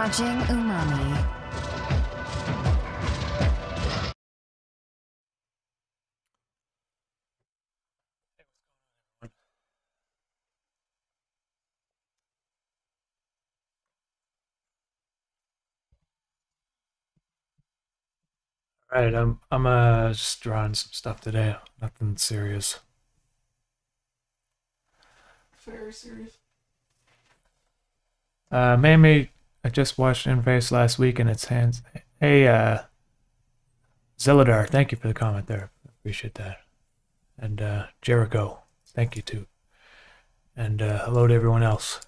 watching Umami. Alright, I'm just drawing some stuff today. Nothing serious. Very serious. Mamie, I just watched Inface last week and its hands. Hey, Zeladar, thank you for the comment there. Appreciate that. And Jericho, thank you too. And hello to everyone else.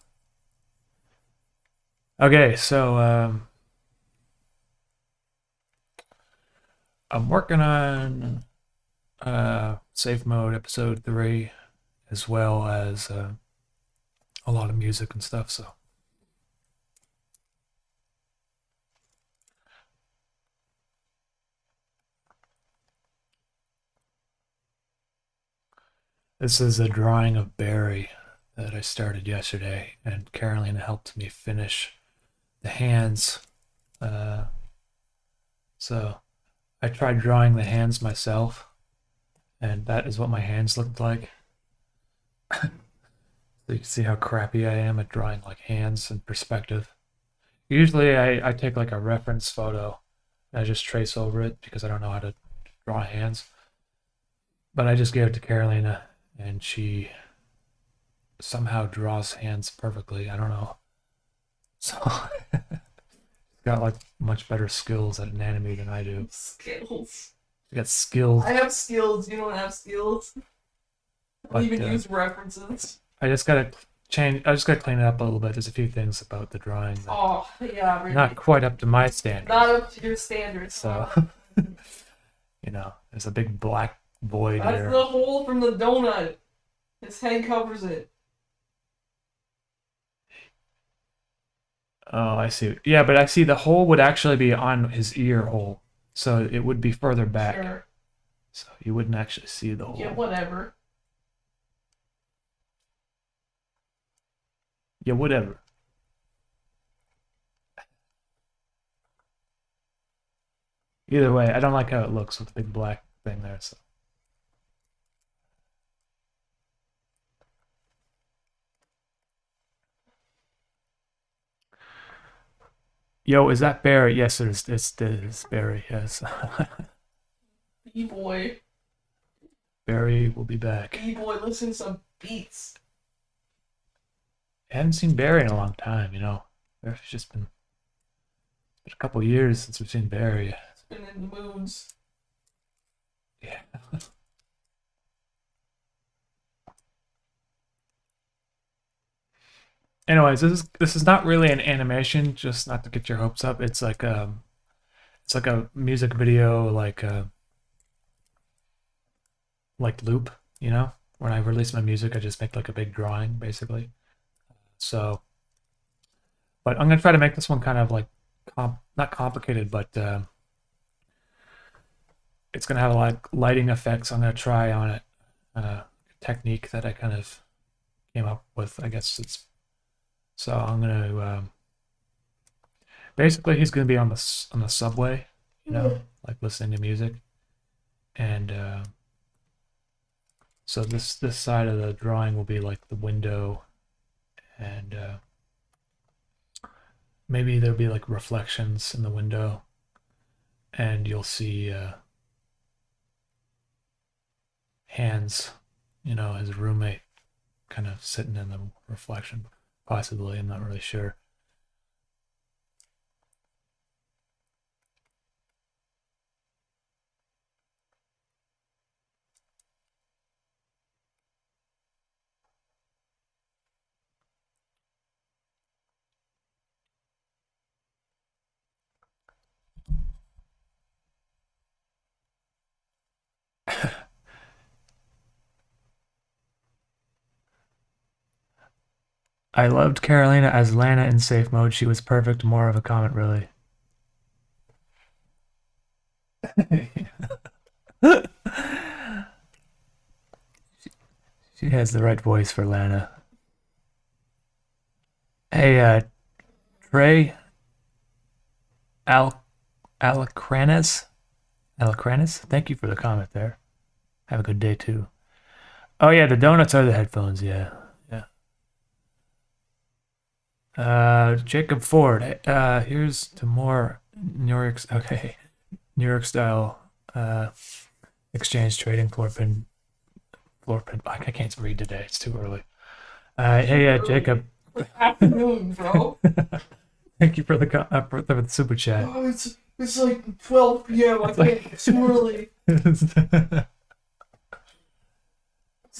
Okay, so I'm working on Safe Mode episode 3, as well as a lot of music and stuff, so. This is a drawing of Barry that I started yesterday, and Carolina helped me finish the hands. So I tried drawing the hands myself, and that is what my hands looked like. So you can see how crappy I am at drawing like hands in perspective. Usually I take like a reference photo and I just trace over it because I don't know how to draw hands. But I just gave it to Carolina and she somehow draws hands perfectly. I don't know. So got like much better skills at an anime than I do. Skills. You got skills. I have skills. You don't have skills. I don't even use references. I just gotta change. I just gotta clean it up a little bit. There's a few things about the drawing that Oh yeah, really. not quite up to my standards. Not up to your standards. So, you know, there's a big black void That's here. the hole from the donut. His head covers it. Oh, I see. Yeah, but I see the hole would actually be on his ear hole, so it would be further back. Sure. So you wouldn't actually see the hole. Yeah, whatever. Yeah, whatever. Either way, I don't like how it looks with the big black thing there. So. Yo, is that Barry? Yes, it's Barry. Yes. B-boy. Barry will be back. B-boy, listen to some beats. I haven't seen Barry in a long time, you know. It's just been a couple years since we've seen Barry. It's been in the moods. Yeah. Anyways, this is not really an animation, just not to get your hopes up. It's like a music video, like loop, you know. When I release my music, I just make like a big drawing, basically. So, but I'm gonna try to make this one kind of like not complicated, but it's gonna have like lighting effects. I'm gonna try on it technique that I kind of came up with. I guess it's so I'm gonna basically he's gonna be on the subway, you know, like listening to music, and so this side of the drawing will be like the window, and maybe there'll be like reflections in the window, and you'll see Hans, you know, his roommate, kind of sitting in the reflection, possibly. I'm not really sure. I loved Carolina as Lana in safe mode. She was perfect. More of a comment, really. She has the right voice for Lana. Hey, Trey, Alacranes. Thank you for the comment there. Have a good day too. Oh yeah, the donuts are the headphones. Yeah, yeah. Jacob Ford. Here's to more New York. Okay, New York style exchange trading floor pin. I can't read today. It's too early. Hey, Jacob. Afternoon, bro. Thank you for the super chat. Oh, it's like 12 p.m. I can't. It's too early. This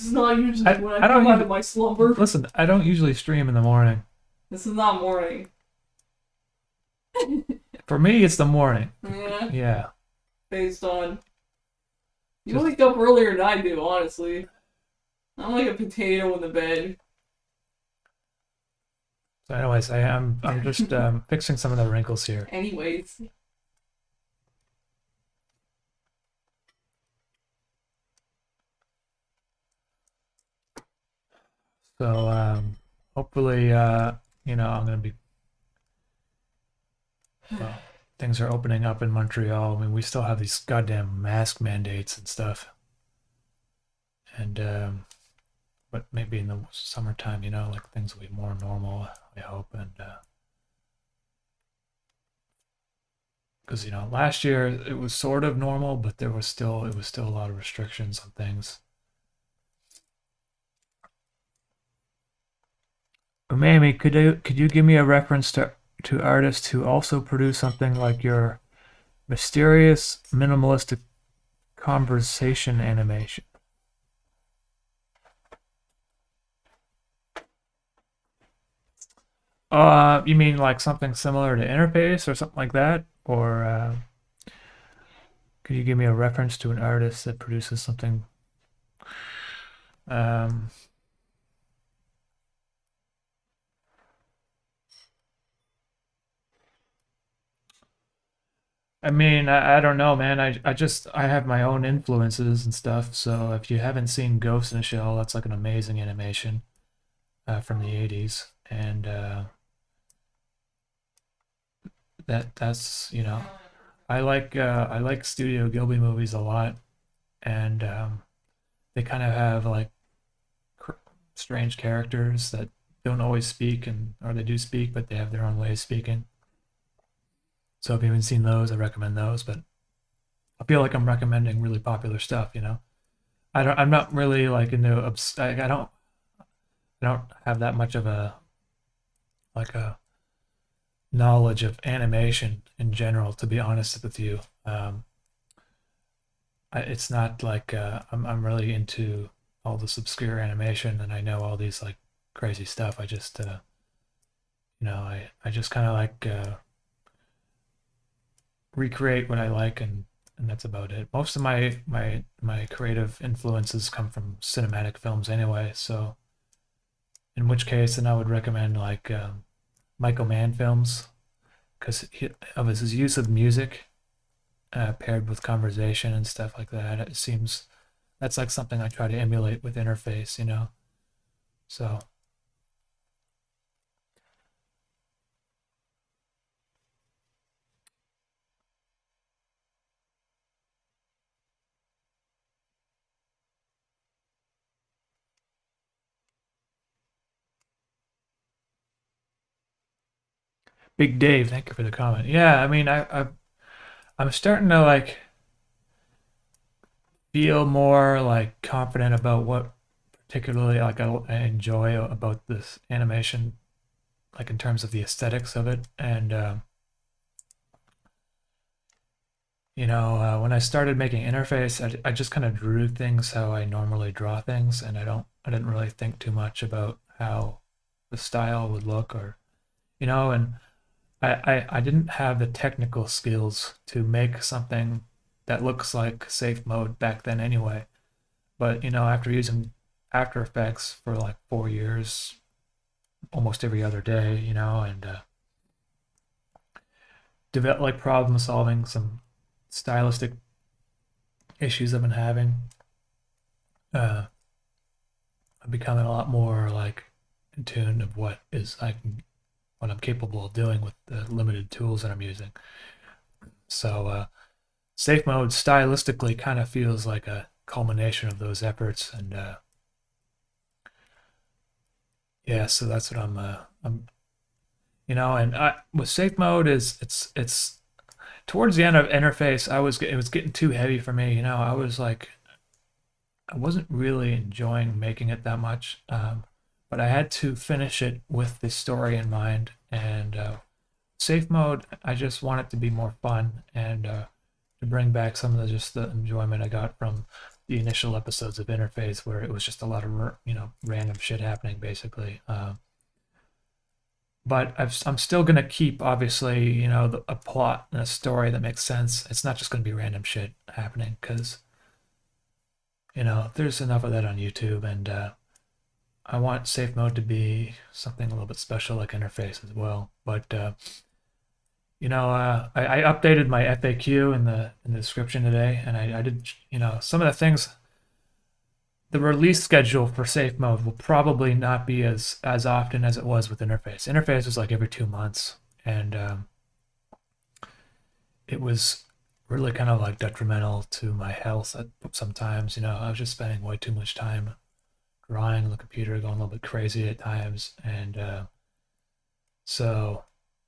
is not usually when I come out of my slumber. Listen, I don't usually stream in the morning. This is not morning. For me, it's the morning. Yeah. Yeah. Based on. You wake up earlier than I do, honestly. I'm like a potato in the bed. So, anyways, I'm just fixing some of the wrinkles here. Anyways. So, hopefully, you know, I'm gonna be. Well, things are opening up in Montreal. I mean, we still have these goddamn mask mandates and stuff. And but maybe in the summertime, you know, like things will be more normal. I hope, and because you know, last year it was sort of normal, but it was still a lot of restrictions on things. Umami, could you give me a reference to artists who also produce something like your mysterious minimalistic conversation animation? You mean like something similar to Interface or something like that? Or could you give me a reference to an artist that produces something? I mean, I don't know, man. I have my own influences and stuff. So if you haven't seen Ghost in the Shell, that's like an amazing animation from the 80s. And that's, you know, I like Studio Ghibli movies a lot. And they kind of have like strange characters that don't always speak, or they do speak, but they have their own way of speaking. So if you haven't seen those, I recommend those. But I feel like I'm recommending really popular stuff, you know. I'm not really like into I don't have that much of a knowledge of animation in general, to be honest with you. It's not like I'm really into all this obscure animation, and I know all these like crazy stuff. I just you know, I just kind of like recreate what I like, and that's about it. Most of my creative influences come from cinematic films anyway. So, in which case, then I would recommend like Michael Mann films because of his use of music paired with conversation and stuff like that. It seems that's like something I try to emulate with Interface, you know. So. Big Dave, thank you for the comment. Yeah, I mean, I'm starting to like feel more like confident about what particularly like I enjoy about this animation, like in terms of the aesthetics of it. And you know, when I started making Interface, I just kind of drew things how I normally draw things, and I didn't really think too much about how the style would look, or you know, and I didn't have the technical skills to make something that looks like safe mode back then anyway. But you know, after using After Effects for like 4 years, almost every other day, you know, and develop like problem solving some stylistic issues I've been having, I'm becoming a lot more like in tune of what I'm capable of doing with the limited tools that I'm using. So safe mode stylistically kind of feels like a culmination of those efforts, and yeah, so that's what I'm and with safe mode is it's towards the end of interface. It was getting too heavy for me. I was like I wasn't really enjoying making it that much, but I had to finish it with the story in mind. And safe mode, I just want it to be more fun and to bring back some of the enjoyment I got from the initial episodes of Interface, where it was just a lot of random shit happening basically. But I'm still gonna keep, obviously, a plot and a story that makes sense. It's not just gonna be random shit happening, because there's enough of that on YouTube, and I want safe mode to be something a little bit special like Interface as well. But I updated my FAQ in the description today, and I did some of the things. The release schedule for safe mode will probably not be as often as it was with Interface. Interface was like every 2 months, and it was really kind of like detrimental to my health sometimes. I was just spending way too much time drawing on the computer, going a little bit crazy at times, and so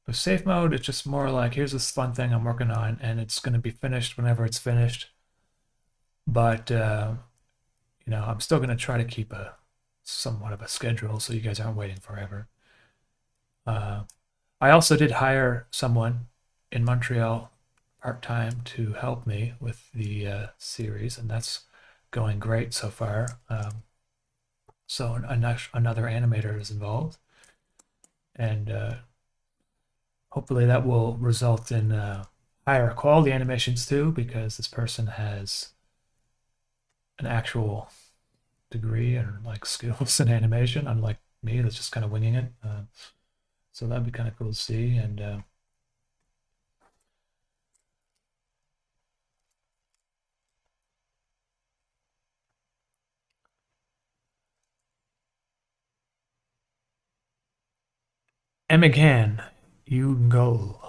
with safe mode, it's just more like, here's this fun thing I'm working on, and it's going to be finished whenever it's finished. But I'm still going to try to keep a somewhat of a schedule so you guys aren't waiting forever. I also did hire someone in Montreal part-time to help me with the series, and that's going great so far. So another animator is involved, and hopefully that will result in higher quality animations too, because this person has an actual degree and like skills in animation, unlike me that's just kind of winging it. So that'd be kind of cool to see. And Emigan, you go.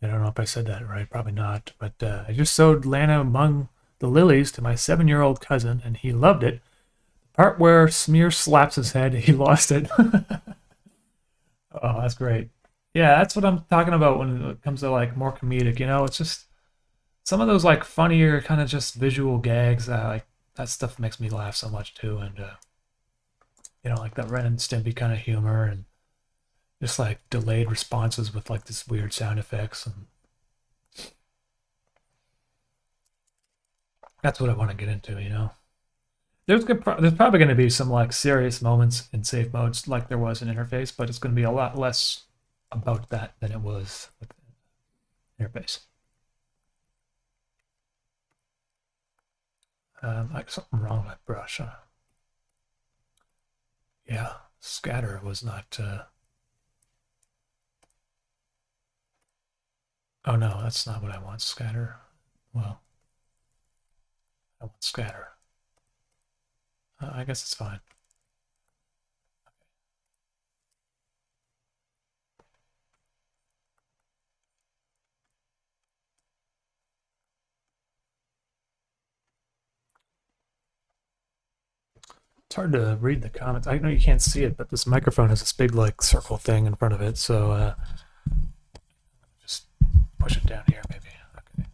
I don't know if I said that right, probably not, but I just sewed Lana among the lilies to my 7-year-old cousin, and he loved it. The part where Smear slaps his head, he lost it. Oh, that's great. Yeah, that's what I'm talking about when it comes to like more comedic. It's just some of those like funnier kind of just visual gags. Like that stuff makes me laugh so much too, and like that Ren and Stimpy kind of humor, and just like delayed responses with like this weird sound effects, and that's what I want to get into. There's probably going to be some like serious moments in safe modes like there was in Interface, but it's going to be a lot less about that than it was with Interface. Like something wrong with my brush. Yeah, scatter was not. Oh no, that's not what I want. Scatter. Well, I want scatter. I guess it's fine. It's hard to read the comments. I know you can't see it, but this microphone has this big like circle thing in front of it, so just push it down here maybe. Okay.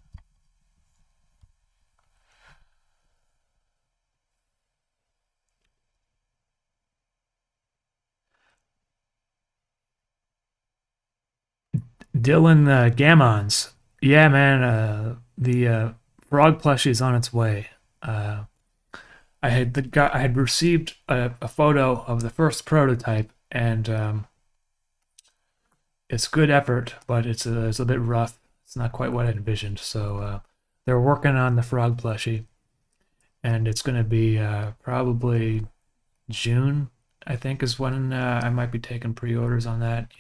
Dylan Gammons. Yeah, man, the frog plushie is on its way. I had received a photo of the first prototype, and it's good effort, but it's a bit rough. It's not quite what I envisioned. So they're working on the frog plushie, and it's going to be probably June, I think, is when I might be taking pre-orders on that.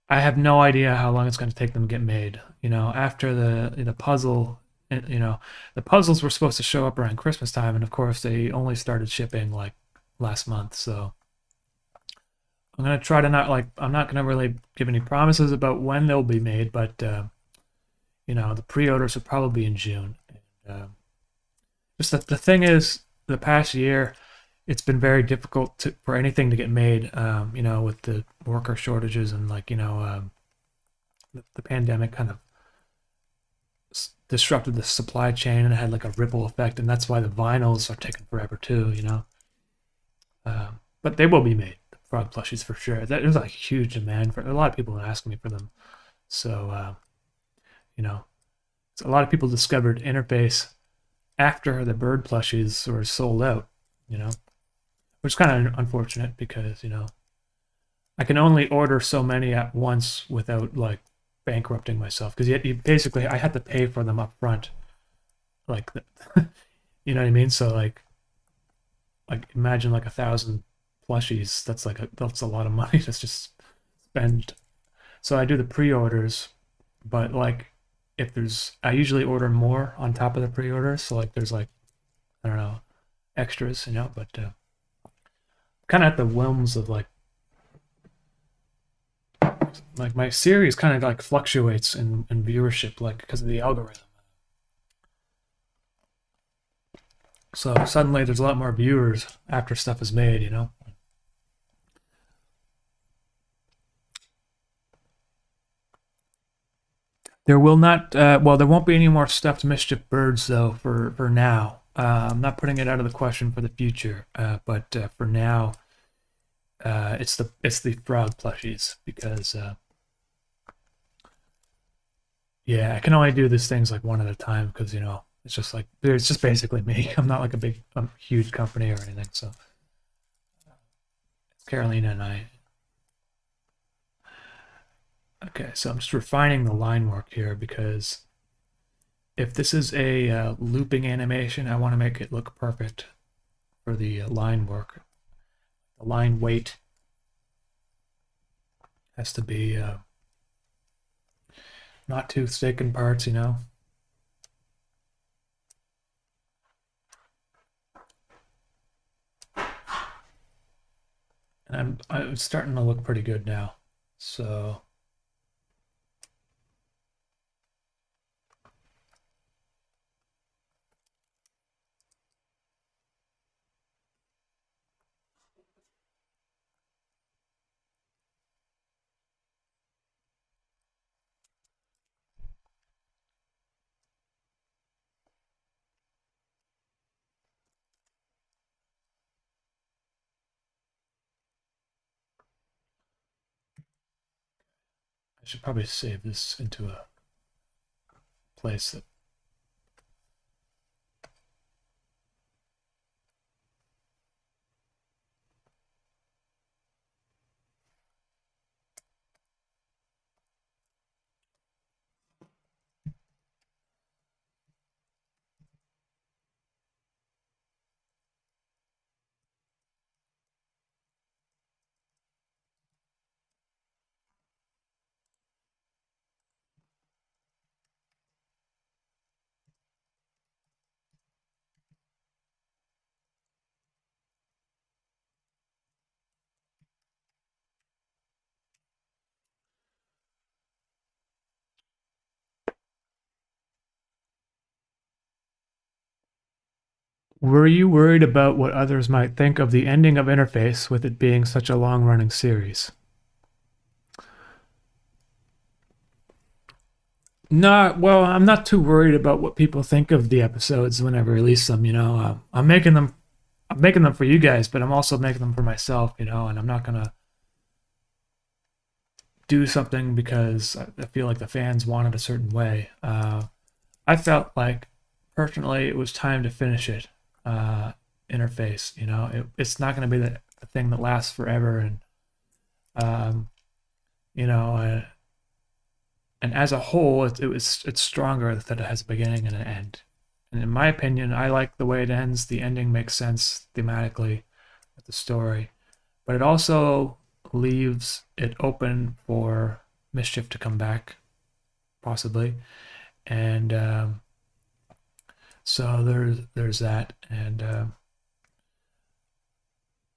I have no idea how long it's going to take them to get made. After the puzzle, the puzzles were supposed to show up around Christmas time, and of course they only started shipping like last month. So I'm gonna try to not like. I'm not gonna really give any promises about when they'll be made, but the pre-orders will probably be in June. And, just the thing is, the past year, it's been very difficult for anything to get made. With the worker shortages and the pandemic kind of disrupted the supply chain and it had like a ripple effect, and that's why the vinyls are taking forever too. But they will be made, frog plushies for sure. There's like a huge demand for. A lot of people asking me for them, so so a lot of people discovered Interface after the bird plushies were sold out. Which is kind of unfortunate because I can only order so many at once without like bankrupting myself, because you basically I had to pay for them up front, like you know what I mean. So like imagine like 1,000 plushies. That's a lot of money to just spend. So I do the pre-orders, but like if I usually order more on top of the pre-orders. So like there's like I don't know extras, but kind of at the whims of like my series kind of like fluctuates in viewership, like because of the algorithm. So suddenly there's a lot more viewers after stuff is made. There will not, well, there won't be any more stuffed mischief birds though for now. I'm not putting it out of the question for the future, but for now, it's the frog plushies because yeah, I can only do these things like one at a time because it's just basically me. I'm not like a huge company or anything, so it's Carolina and I. Okay, so I'm just refining the line work here because if this is a looping animation, I want to make it look perfect for the line work. The line weight has to be not too thick in parts. And I'm starting to look pretty good now. So I should probably save this into a place that were you worried about what others might think of the ending of Interface with it being such a long running series? No, well, I'm not too worried about what people think of the episodes when I release them. I'm making them for you guys, but I'm also making them for myself. And I'm not gonna do something because I feel like the fans want it a certain way. I felt like personally it was time to finish it. Interface, it's not going to be the thing that lasts forever, and um, you know, uh, and as a whole, it's stronger that it has a beginning and an end. And in my opinion, I like the way it ends. The ending makes sense thematically with the story, but it also leaves it open for mischief to come back, possibly. And so there's that, and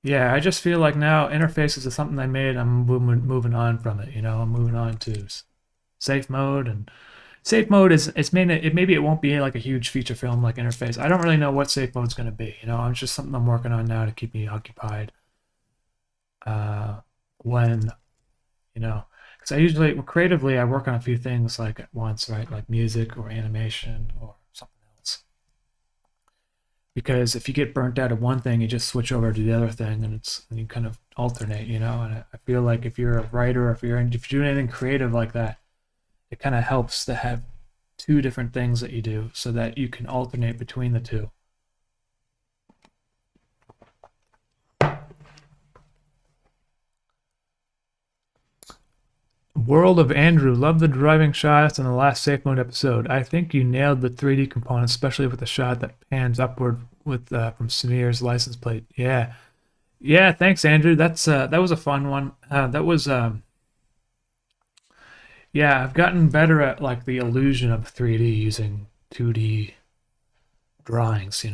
yeah, I just feel like now interfaces is something I made. I'm moving on from it. I'm moving on to safe mode, and safe mode is it's maybe it won't be like a huge feature film like interface. I don't really know what safe mode's going to be. It's just something I'm working on now to keep me occupied. When because I usually creatively I work on a few things like at once, right? Like music or animation or something else. Because if you get burnt out of one thing, you just switch over to the other thing, and you kind of alternate, And I feel like if you're a writer, or if you're doing anything creative like that, it kind of helps to have two different things that you do so that you can alternate between the two. World of Andrew, love the driving shots in the last safe mode episode. I think you nailed the 3D components, especially with the shot that pans upward with from Smear's license plate. Yeah, yeah. Thanks, Andrew. That was a fun one. That was yeah. I've gotten better at like the illusion of 3D using 2D drawings.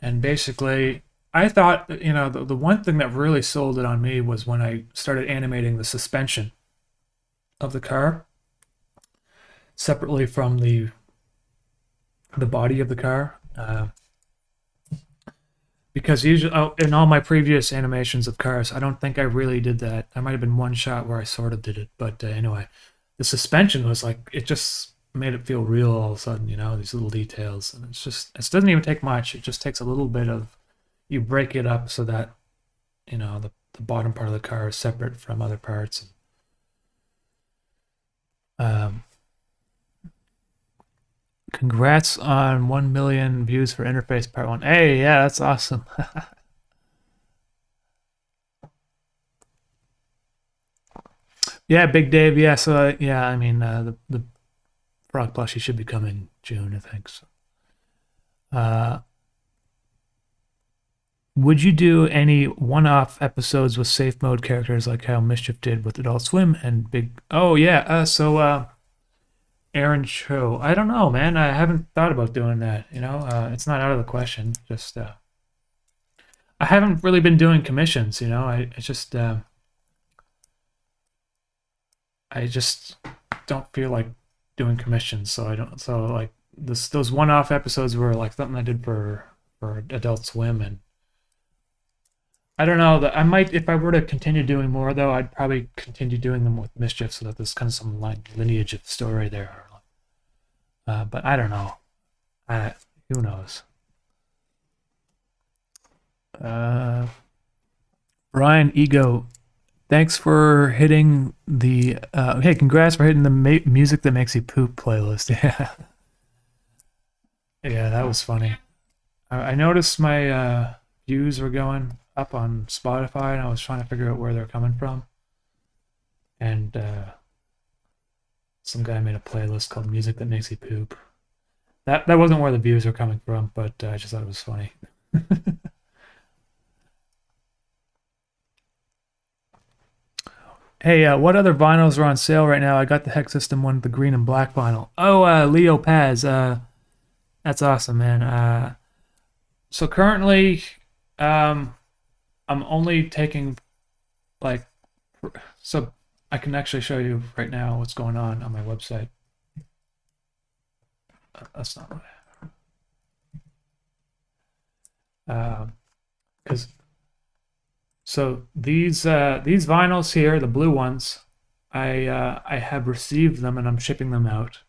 And basically, I thought the one thing that really sold it on me was when I started animating the suspension of the car separately from the body of the car, because usually in all my previous animations of cars, I don't think I really did that. I might have been one shot where I sort of did it, but anyway, the suspension was like it just made it feel real all of a sudden. These little details, and it doesn't even take much. It just takes a little bit of you break it up so that the bottom part of the car is separate from other parts. Congrats on 1 million views for Interface Part 1. Hey, yeah, that's awesome. Yeah, Big Dave. Yeah, so yeah, I mean the Frog plushie should be coming June, I think. So. Would you do any one-off episodes with safe mode characters like how Mischief did with Adult Swim and Big? Oh yeah, Aaron Cho. I don't know, man. I haven't thought about doing that. It's not out of the question. Just I haven't really been doing commissions. I just don't feel like doing commissions, so I don't. So like those one-off episodes were like something I did for Adult Swim, and I don't know that I might if I were to continue doing more though, I'd probably continue doing them with Mischief so that there's kind of some lineage of story there. But I don't know. Who knows? Brian Ego, thanks for hitting the. Hey, congrats for hitting the music that makes you poop playlist. Yeah, yeah, that was funny. I noticed my views were going up on Spotify, and I was trying to figure out where they're coming from. And some guy made a playlist called "Music That Makes You Poop." That wasn't where the views were coming from, but I just thought it was funny. Hey, what other vinyls are on sale right now? I got the Hex System one, the green and black vinyl. Oh, Leo Paz. That's awesome, man. So currently, I'm only taking like, so I can actually show you right now what's going on my website. That's not what I have. Because so these vinyls here, the blue ones, I have received them and I'm shipping them out,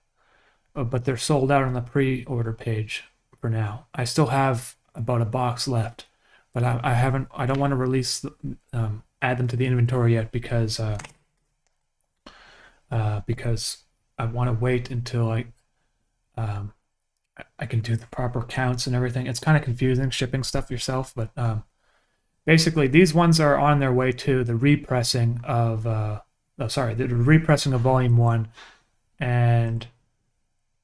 but they're sold out on the pre-order page for now. I still have about a box left, but I haven't. I don't want to release add them to the inventory yet because I want to wait until I can do the proper counts and everything. It's kind of confusing shipping stuff yourself, but basically these ones are on their way to the repressing of the repressing of Volume 1, and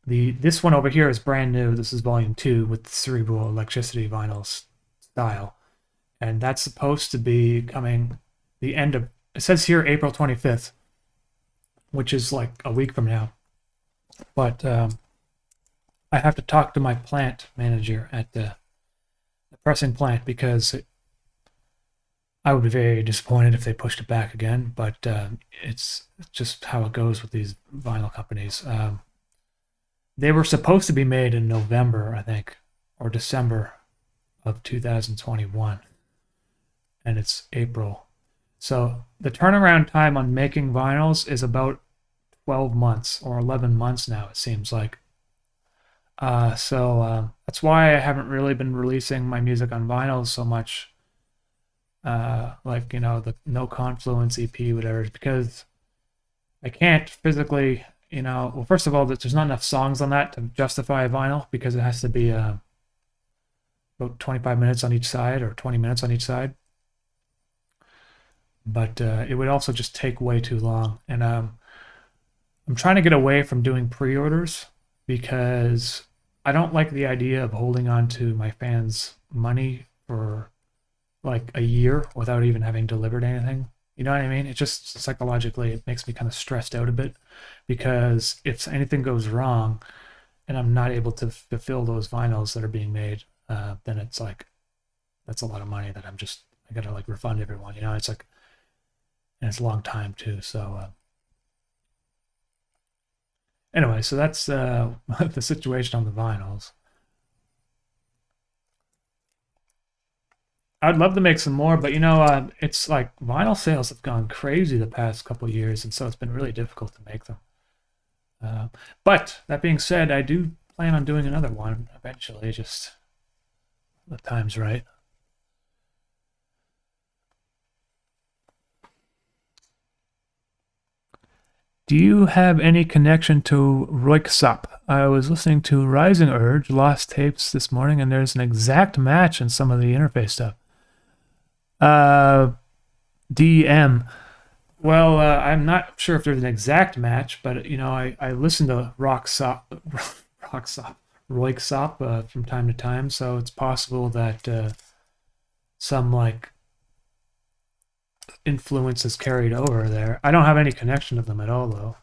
this one over here is brand new. This is Volume 2 with the Cerebral Electricity vinyl style, and that's supposed to be coming the end of. It says here April 25th, which is like a week from now, but I have to talk to my plant manager at the pressing plant because I would be very disappointed if they pushed it back again, but it's just how it goes with these vinyl companies. They were supposed to be made in November, I think, or December of 2021, and it's April. So the turnaround time on making vinyls is about 12 months or 11 months now, it seems like. So that's why I haven't really been releasing my music on vinyl so much. Like, the No Confluence EP, whatever, because I can't physically, well, first of all, there's not enough songs on that to justify a vinyl because it has to be about 25 minutes on each side or 20 minutes on each side. But it would also just take way too long. And I'm trying to get away from doing pre-orders because I don't like the idea of holding on to my fans' money for like a year without even having delivered anything. You know what I mean? It just psychologically, it makes me kind of stressed out a bit because if anything goes wrong and I'm not able to fulfill those vinyls that are being made, then it's like, that's a lot of money that I gotta like refund everyone, it's like, and it's a long time too. So anyway, so that's the situation on the vinyls. I'd love to make some more, but it's like vinyl sales have gone crazy the past couple of years, and so it's been really difficult to make them. But that being said, I do plan on doing another one eventually, just the time's right. Do you have any connection to Roiksop? I was listening to Rising Urge Lost Tapes this morning, and there's an exact match in some of the interface stuff. DM. Well, I'm not sure if there's an exact match, but I listen to Roiksop from time to time, so it's possible that some like influence is carried over there. I don't have any connection to them at all, though.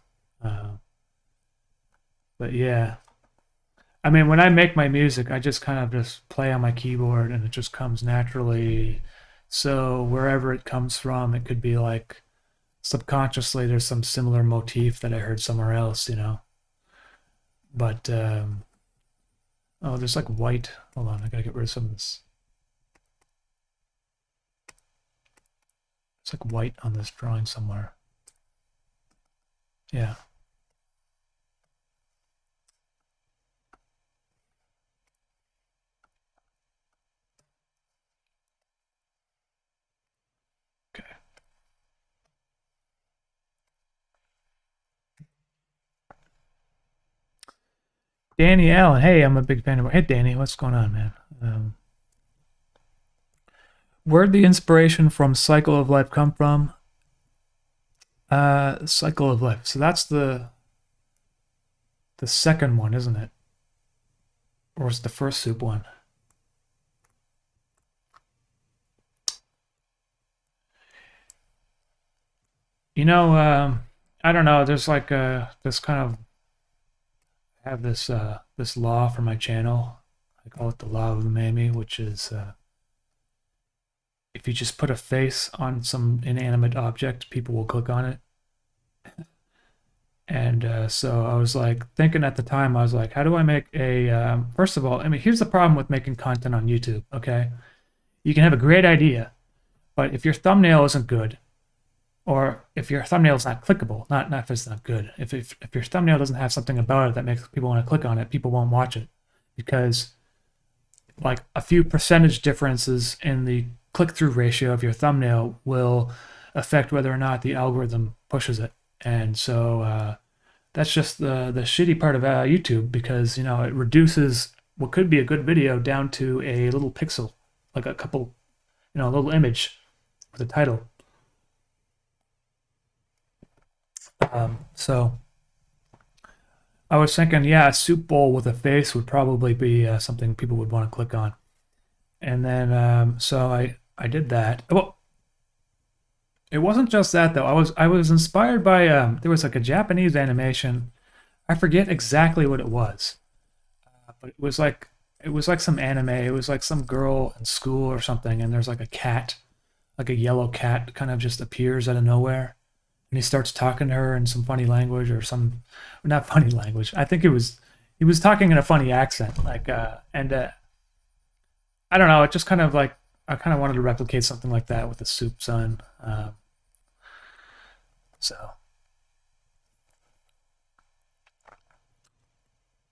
But yeah, I mean, when I make my music, I just kind of just play on my keyboard, and it just comes naturally. So wherever it comes from, it could be like subconsciously there's some similar motif that I heard somewhere else, But oh, there's like white. Hold on, I gotta get rid of some of this. It's like white on this drawing somewhere. Yeah. Okay. Danny Allen. Hey, I'm a big fan of. Hey, Danny, what's going on, man? Where'd the inspiration from Cycle of Life come from? Cycle of Life. So that's the second one, isn't it? Or is it the first soup one? I don't know. There's like this kind of I have this law for my channel. I call it the law of Umami, which is if you just put a face on some inanimate object, people will click on it. And so I was like thinking at the time, I was like, how do I make a, first of all, I mean, here's the problem with making content on YouTube, okay? You can have a great idea, but if your thumbnail isn't good, or if your thumbnail is not clickable, not if it's not good, if your thumbnail doesn't have something about it that makes people want to click on it, people won't watch it, because like a few percentage differences in the click-through ratio of your thumbnail will affect whether or not the algorithm pushes it. And so that's just the shitty part of YouTube, because it reduces what could be a good video down to a little pixel, like a couple, a little image with a title. So I was thinking, yeah, a soup bowl with a face would probably be something people would want to click on. And then so I did that. Well, it wasn't just that though. I was inspired by there was like a Japanese animation. I forget exactly what it was, but it was like some anime. It was like some girl in school or something, and there's like a cat like a yellow cat kind of just appears out of nowhere, and he starts talking to her in some funny language or some, not funny language. I think he was talking in a funny accent, like and I don't know. It just kind of like I kind of wanted to replicate something like that with the Soup Son. So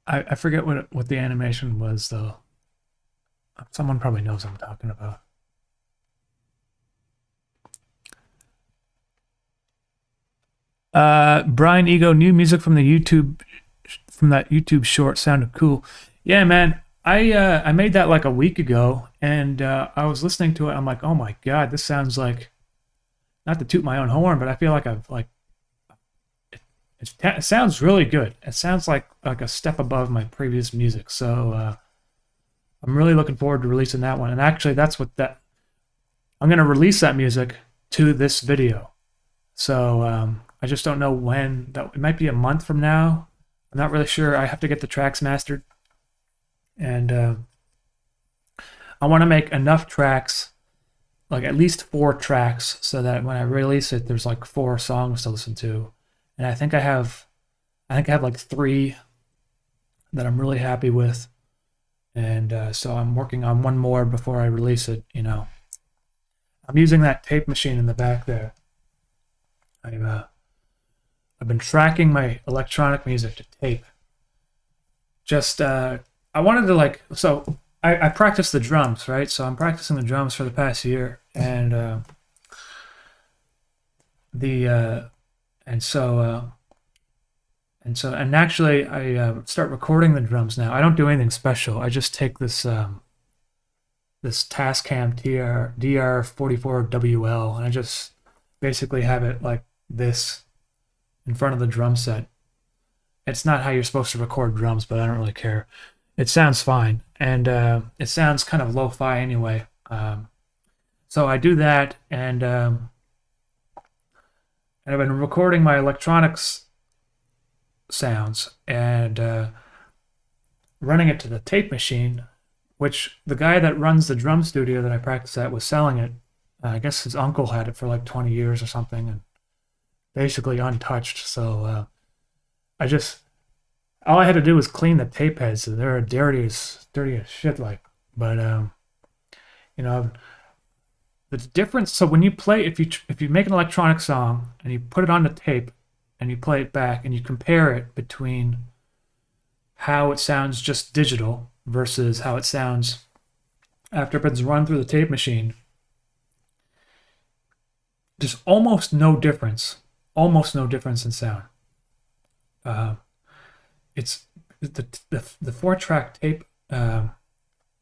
I forget what the animation was though. Someone probably knows what I'm talking about. Brian Ego, new music from that YouTube short sounded cool. Yeah, man. I made that like a week ago, and I was listening to it. I'm like, oh my god, this sounds like, not to toot my own horn, but I feel like I've like it sounds really good. It sounds like a step above my previous music. So I'm really looking forward to releasing that one. And actually, I'm gonna release that music to this video. So I just don't know when. That it might be a month from now. I'm not really sure. I have to get the tracks mastered, and I want to make enough tracks, like at least 4 tracks, so that when I release it, there's like 4 songs to listen to. And I think I have like 3 that I'm really happy with, and so I'm working on one more before I release it. You know, I'm using that tape machine in the back there. I've been tracking my electronic music to tape. Just I wanted to like, so I practice the drums, right? So I'm practicing the drums for the past year, and and actually I start recording the drums now. I don't do anything special. I just take this Tascam DR44WL, and I just basically have it like this in front of the drum set. It's not how you're supposed to record drums, but I don't really care. It sounds fine, and it sounds kind of lo-fi anyway. So I do that, and I've been recording my electronics sounds and running it to the tape machine, which the guy that runs the drum studio that I practice at was selling it. I guess his uncle had it for like 20 years or something, and basically untouched. So all I had to do was clean the tape heads. So they're dirty as shit. Like, but you know, the difference. So when you play, if you make an electronic song and you put it on the tape and you play it back and you compare it between how it sounds just digital versus how it sounds after it's run through the tape machine, there's almost no difference in sound. It's the 4-track tape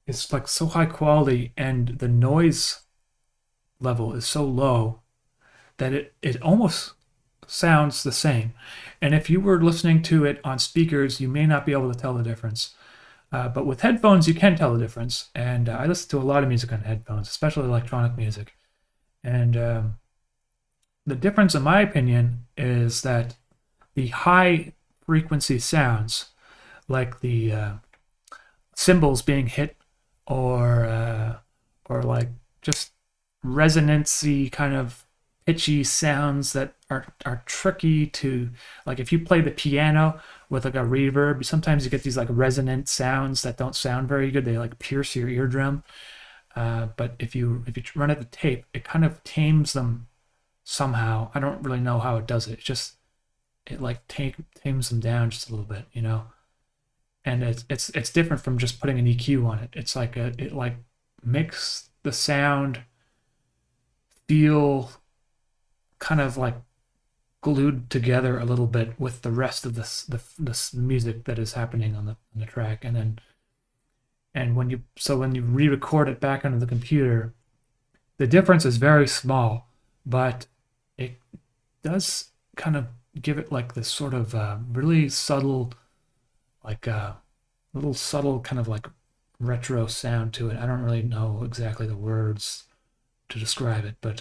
is like so high quality, and the noise level is so low that it almost sounds the same. And if you were listening to it on speakers, you may not be able to tell the difference. But with headphones, you can tell the difference. And I listen to a lot of music on headphones, especially electronic music. And the difference, in my opinion, is that the high frequency sounds, like the cymbals being hit, or like just resonancy kind of pitchy sounds that are tricky to, like if you play the piano with like a reverb, sometimes you get these like resonant sounds that don't sound very good. They like pierce your eardrum. But if you run at the tape, it kind of tames them somehow. I don't really know how it does it. It like tames them down just a little bit, you know. And it's different from just putting an EQ on it. It's like it like makes the sound feel kind of like glued together a little bit with the rest of the music that is happening on the track. And when you re-record it back onto the computer, the difference is very small, but it does kind of give it like this sort of really subtle, like little subtle kind of like retro sound to it. I don't really know exactly the words to describe it, but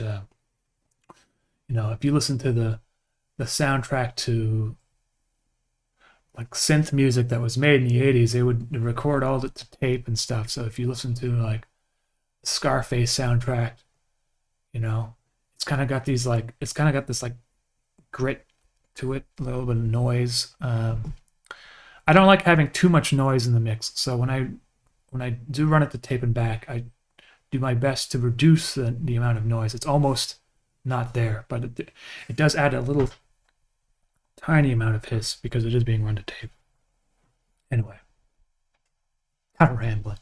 you know, if you listen to the soundtrack to like synth music that was made in the 80s, they would record all to tape and stuff. So if you listen to like Scarface soundtrack, You know, it's kind of got these like it's kind of got this like grit to it, a little bit of noise. I don't like having too much noise in the mix, so when I do run it to tape and back, I do my best to reduce the amount of noise. It's almost not there, but it does add a little tiny amount of hiss because it is being run to tape. Anyway, kind of rambling.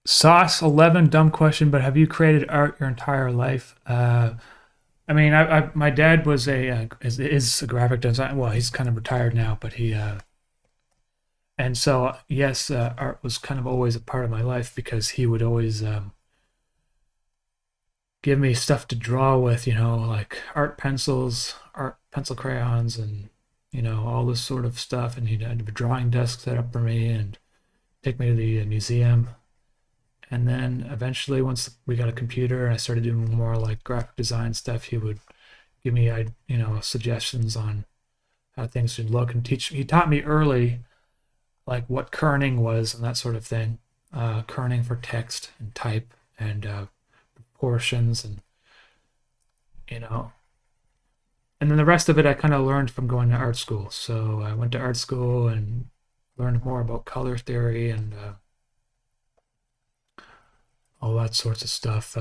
Sauce 11, dumb question, but have you created art your entire life? I mean, my dad was is a graphic designer. Well, he's kind of retired now, but and so yes, art was kind of always a part of my life because he would always give me stuff to draw with, like art pencils, art pencil crayons, and all this sort of stuff. And he'd have a drawing desk set up for me and take me to the museum. And then eventually, once we got a computer and I started doing more like graphic design stuff, he would give me, suggestions on how things should look and teach. He taught me early, like what kerning was and that sort of thing. Kerning for text and type and proportions and and then the rest of it I kind of learned from going to art school. So I went to art school and learned more about color theory and all that sorts of stuff.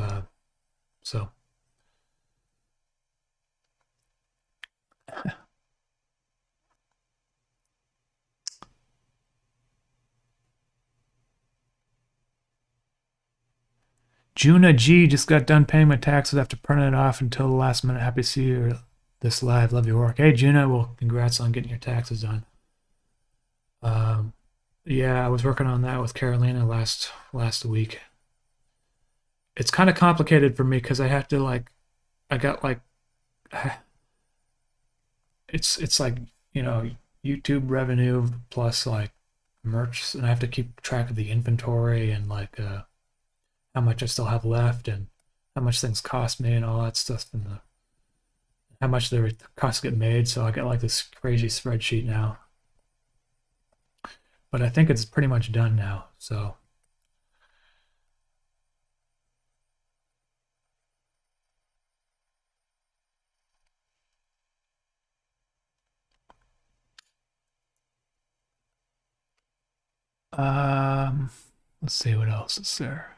So Juna G just got done paying my taxes after printing it off until the last minute. Happy to see you this live. Love your work. Hey Juna, well, congrats on getting your taxes done. Yeah, I was working on that with Carolina last week. It's kind of complicated for me because I have to I got it's like YouTube revenue plus like merch, and I have to keep track of the inventory and how much I still have left and how much things cost me and all that stuff and how much the costs get made. So I got like this crazy spreadsheet now, but I think it's pretty much done now. So let's see what else is there.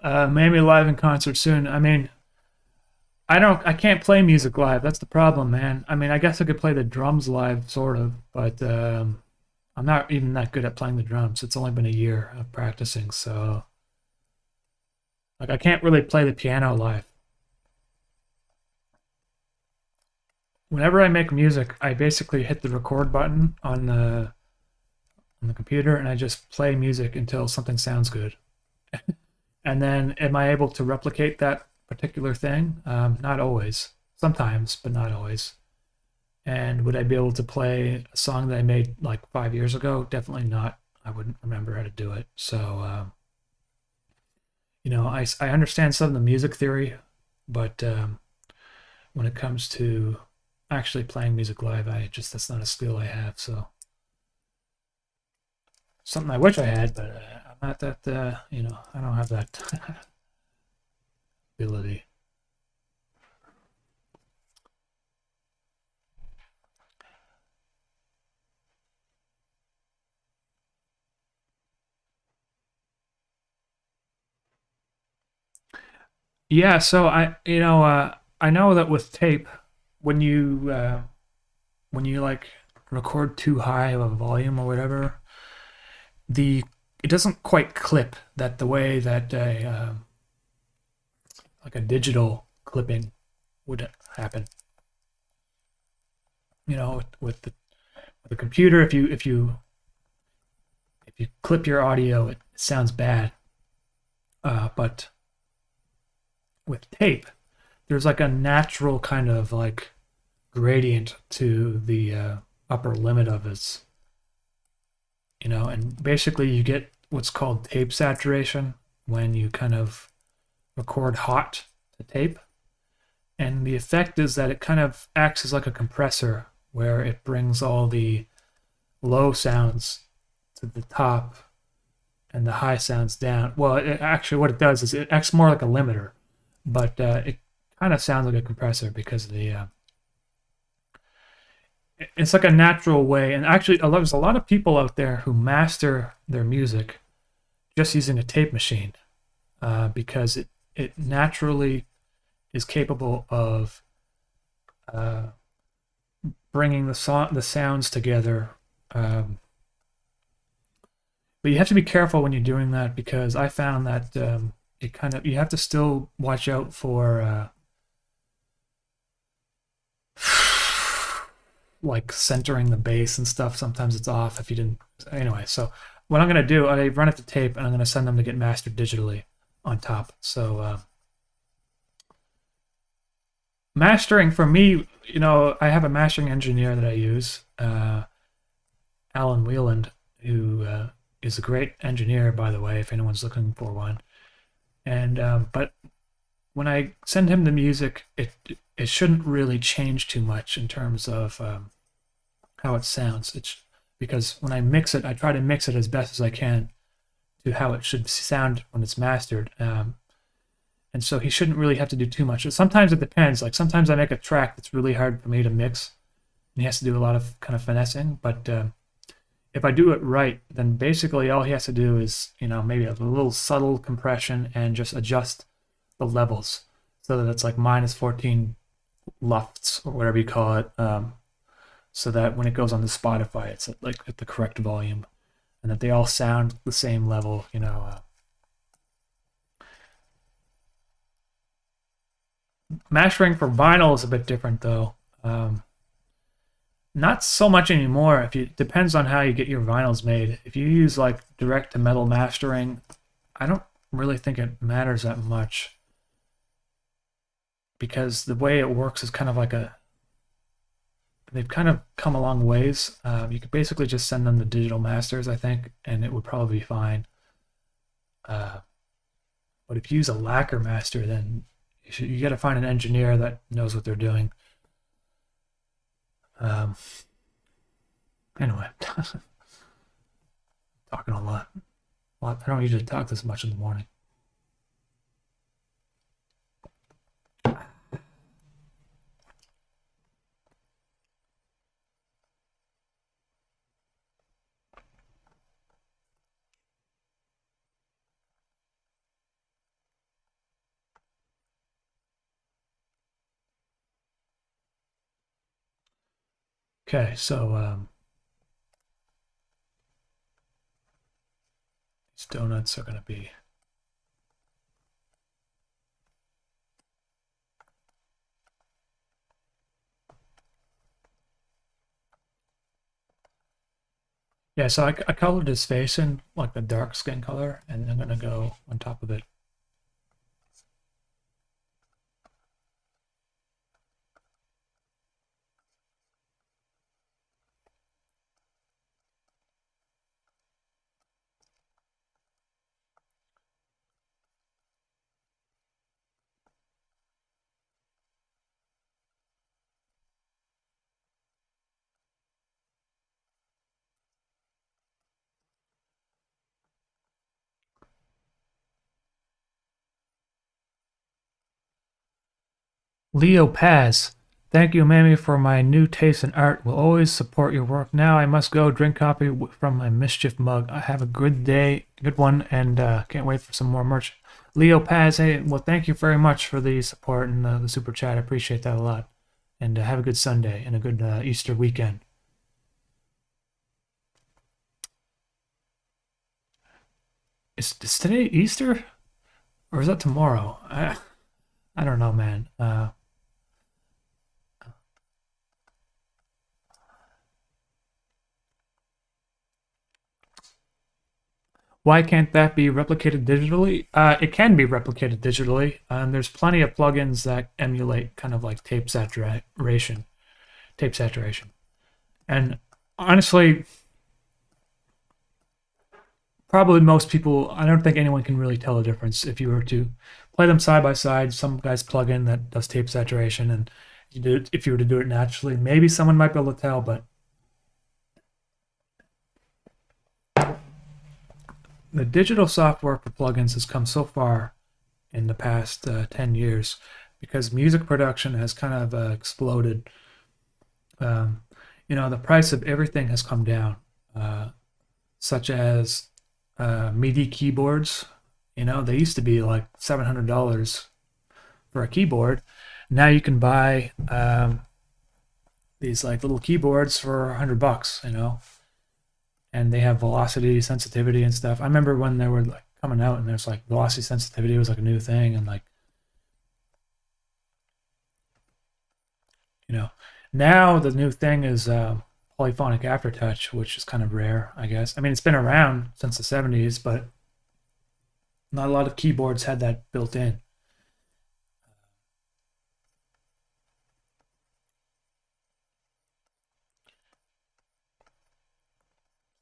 Maybe live in concert soon. I mean, I can't play music live. That's the problem, man. I mean, I guess I could play the drums live, sort of, but I'm not even that good at playing the drums. It's only been a year of practicing, so I can't really play the piano live. Whenever I make music, I basically hit the record button on the computer and I just play music until something sounds good. And then am I able to replicate that particular thing? Not always. Sometimes, but not always. And would I be able to play a song that I made like 5 years ago? Definitely not. I wouldn't remember how to do it. So, I understand some of the music theory, but when it comes to actually playing music live, that's not a skill I have. So something I wish I had, but I'm not that, I don't have that ability. Yeah, so I know that with tape, when you like record too high of a volume or whatever, it doesn't quite clip that the way that like a digital clipping would happen. With the computer, if you clip your audio, it sounds bad. But with tape, there's like a natural kind of like gradient to the upper limit of its, and basically you get what's called tape saturation when you kind of record hot to tape. And the effect is that it kind of acts as like a compressor where it brings all the low sounds to the top and the high sounds down. Well, actually what it does is it acts more like a limiter, but it kind of sounds like a compressor because of the it's like a natural way. And actually there's a lot of people out there who master their music just using a tape machine because it naturally is capable of bringing the sounds together. But you have to be careful when you're doing that because I found that you have to still watch out for like centering the bass and stuff. Sometimes it's off if you didn't. Anyway, so what I'm gonna do, I run it to tape and I'm gonna send them to get mastered digitally on top. So mastering for me, I have a mastering engineer that I use, Alan Wheeland, who is a great engineer, by the way, if anyone's looking for one. And but when I send him the music, it shouldn't really change too much in terms of how it sounds. It's because when I mix it, I try to mix it as best as I can to how it should sound when it's mastered. And so he shouldn't really have to do too much. Sometimes it depends. Like sometimes I make a track that's really hard for me to mix, and he has to do a lot of kind of finessing. But if I do it right, then basically all he has to do is, maybe a little subtle compression and just adjust the levels so that it's like minus 14 lufts or whatever you call it, so that when it goes on to Spotify, it's at the correct volume and that they all sound the same level, Mastering for vinyl is a bit different though. Not so much anymore. Depends on how you get your vinyls made. If you use like direct to metal mastering, I don't really think it matters that much because the way it works is kind of like they've kind of come a long ways. You could basically just send them the digital masters, I think, and it would probably be fine. But if you use a lacquer master, then you got to find an engineer that knows what they're doing. Anyway, talking a lot. I don't usually talk this much in the morning. Okay, so these donuts are going to be yeah, so I colored his face in like the dark skin color, and I'm going to go on top of it. Leo Paz, thank you, Mammy, for my new taste in art. Will always support your work. Now I must go drink coffee from my mischief mug. I have a good day, good one, and can't wait for some more merch. Leo Paz, hey, well, thank you very much for the support and the super chat. I appreciate that a lot. And have a good Sunday and a good Easter weekend. Is today Easter? Or is that tomorrow? I don't know, man. Why can't that be replicated digitally? It can be replicated digitally. There's plenty of plugins that emulate kind of like tape saturation. And honestly, probably most people, I don't think anyone can really tell the difference if you were to play them side by side. Some guys plug in that does tape saturation, and you do, if you were to do it naturally, maybe someone might be able to tell, but the digital software for plugins has come so far in the past 10 years because music production has kind of exploded. The price of everything has come down, such as MIDI keyboards. They used to be like $700 for a keyboard. Now you can buy these like little keyboards for $100, and they have velocity, sensitivity, and stuff. I remember when they were like coming out, and there's like velocity sensitivity was like a new thing, and like, now the new thing is polyphonic aftertouch, which is kind of rare, I guess. I mean, it's been around since the 70s, but not a lot of keyboards had that built in.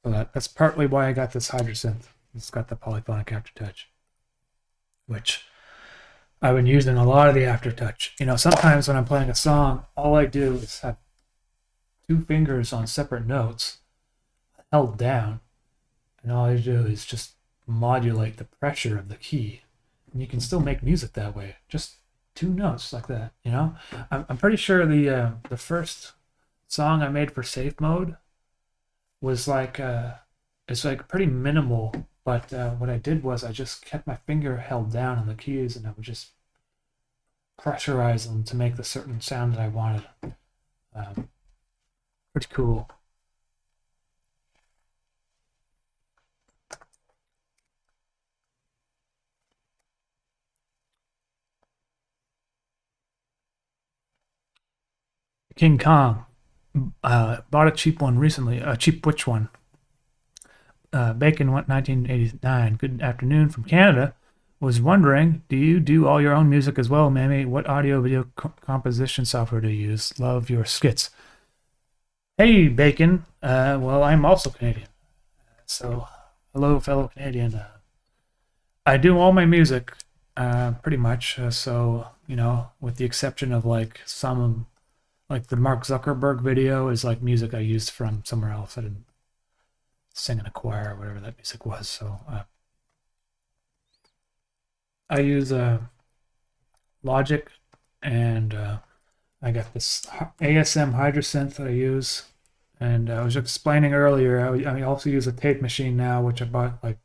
So that's partly why I got this Hydrosynth. It's got the polyphonic aftertouch, which I've been using a lot of the aftertouch. Sometimes when I'm playing a song, all I do is have two fingers on separate notes held down, and all I do is just modulate the pressure of the key. And you can still make music that way, just two notes like that. I'm pretty sure the first song I made for safe mode was like it's like pretty minimal, but what I did was I just kept my finger held down on the keys, and I would just pressurize them to make the certain sound that I wanted. Pretty cool. King Kong. Bought a cheap one recently. A cheap which one? Bacon went 1989. Good afternoon from Canada. Was wondering, do you do all your own music as well, Mammy? What audio video composition software do you use? Love your skits. Hey, Bacon. Well, I'm also Canadian. So, hello, fellow Canadian. I do all my music, pretty much. So, with the exception of like some, like the Mark Zuckerberg video is like music I used from somewhere else. I didn't sing in a choir or whatever that music was. So, I use Logic, and I got this ASM Hydrosynth that I use. And I was explaining earlier, I also use a tape machine now, which I bought like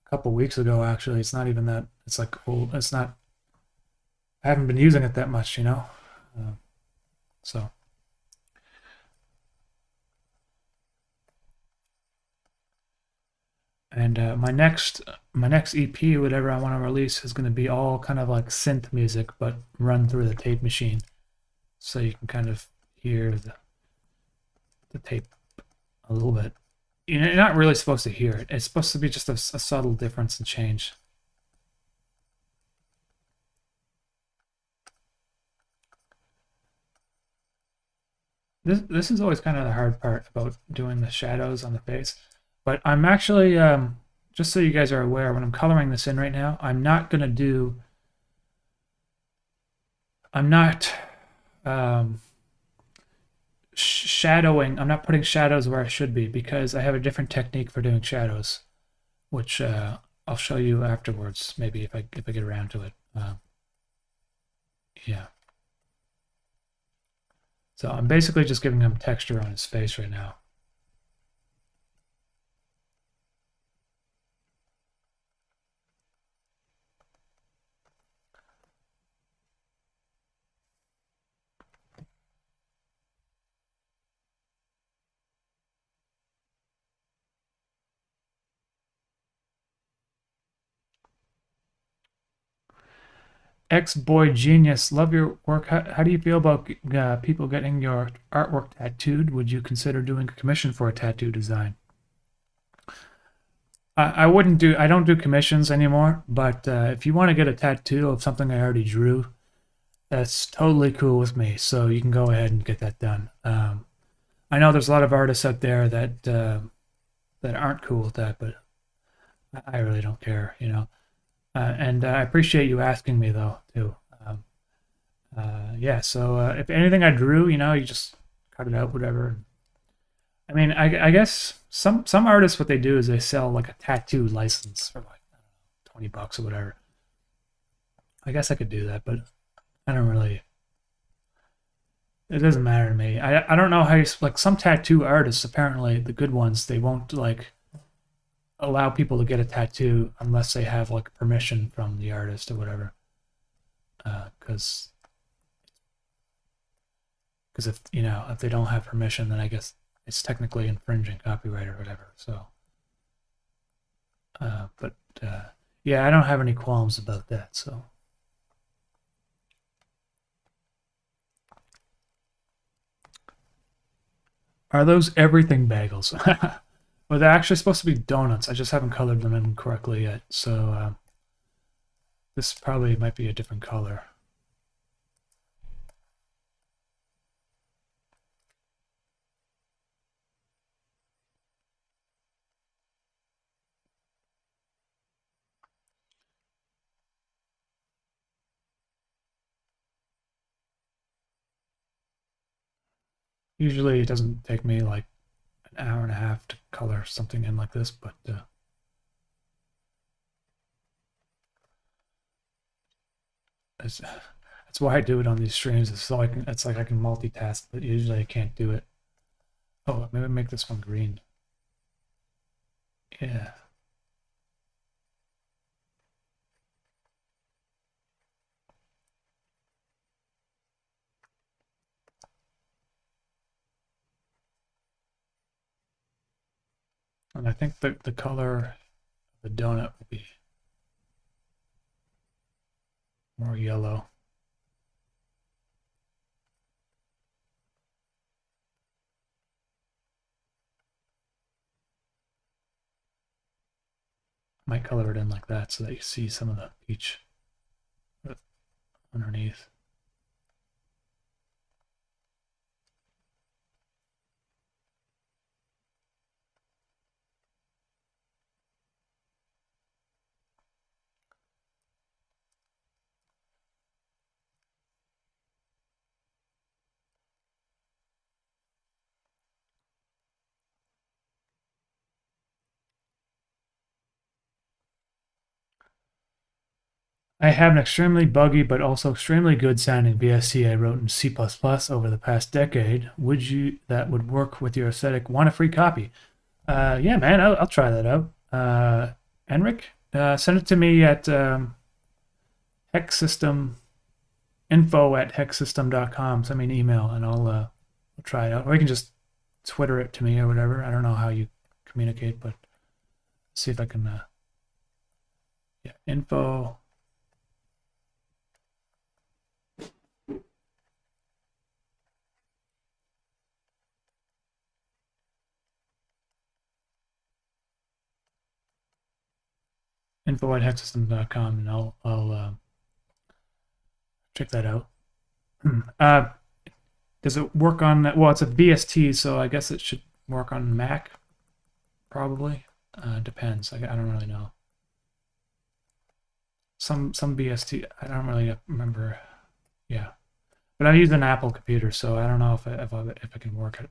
a couple weeks ago, actually. It's not even that, it's like old. It's not, I haven't been using it that much, so. And my next EP, whatever I want to release, is going to be all kind of like synth music, but run through the tape machine, so you can kind of hear the tape a little bit. You're not really supposed to hear it. It's supposed to be just a subtle difference and change. This is always kind of the hard part about doing the shadows on the face. But I'm actually, just so you guys are aware, when I'm coloring this in right now, I'm not going to do, I'm not shadowing, I'm not putting shadows where I should be, because I have a different technique for doing shadows, which I'll show you afterwards, maybe if I get around to it. Yeah. So I'm basically just giving him texture on his face right now. Ex-boy genius, love your work. How do you feel about people getting your artwork tattooed? Would you consider doing a commission for a tattoo design? I don't do commissions anymore, but if you want to get a tattoo of something I already drew, that's totally cool with me. So you can go ahead and get that done. I know there's a lot of artists out there that that aren't cool with that, but I really don't care, And I appreciate you asking me though too. Yeah. So if anything I drew, you just cut it out, whatever. I mean, I guess some artists what they do is they sell like a tattoo license for like $20 or whatever. I guess I could do that, but I don't really. It doesn't matter to me. I don't know how you like some tattoo artists. Apparently, the good ones they won't like allow people to get a tattoo unless they have like permission from the artist or whatever. Because if they don't have permission, then I guess it's technically infringing copyright or whatever. So, but yeah, I don't have any qualms about that. So. Are those everything bagels? Well, they're actually supposed to be donuts. I just haven't colored them in correctly yet. So this probably might be a different color. Usually it doesn't take me like an hour and a half to color something in like this, but that's why I do it on these streams. It's so it's like I can multitask, but usually I can't do it. Oh, maybe make this one green. Yeah. And I think the color of the donut will be more yellow. Might color it in like that so that you see some of the peach underneath. I have an extremely buggy but also extremely good sounding VST I wrote in C++ over the past decade. That would work with your aesthetic? Want a free copy? Yeah, man, I'll try that out. Enric, send it to me at hexsystem.info@hexsystem.com. Send me an email and I'll try it out. Or you can just Twitter it to me or whatever. I don't know how you communicate, but see if I can. Yeah, info. info@hexsystem.com and I'll check that out. Does it work on? Well, it's a VST, so I guess it should work on Mac. Probably. Depends. I don't really know. Some VST. I don't really remember. Yeah, but I use an Apple computer, so I don't know if I can work it.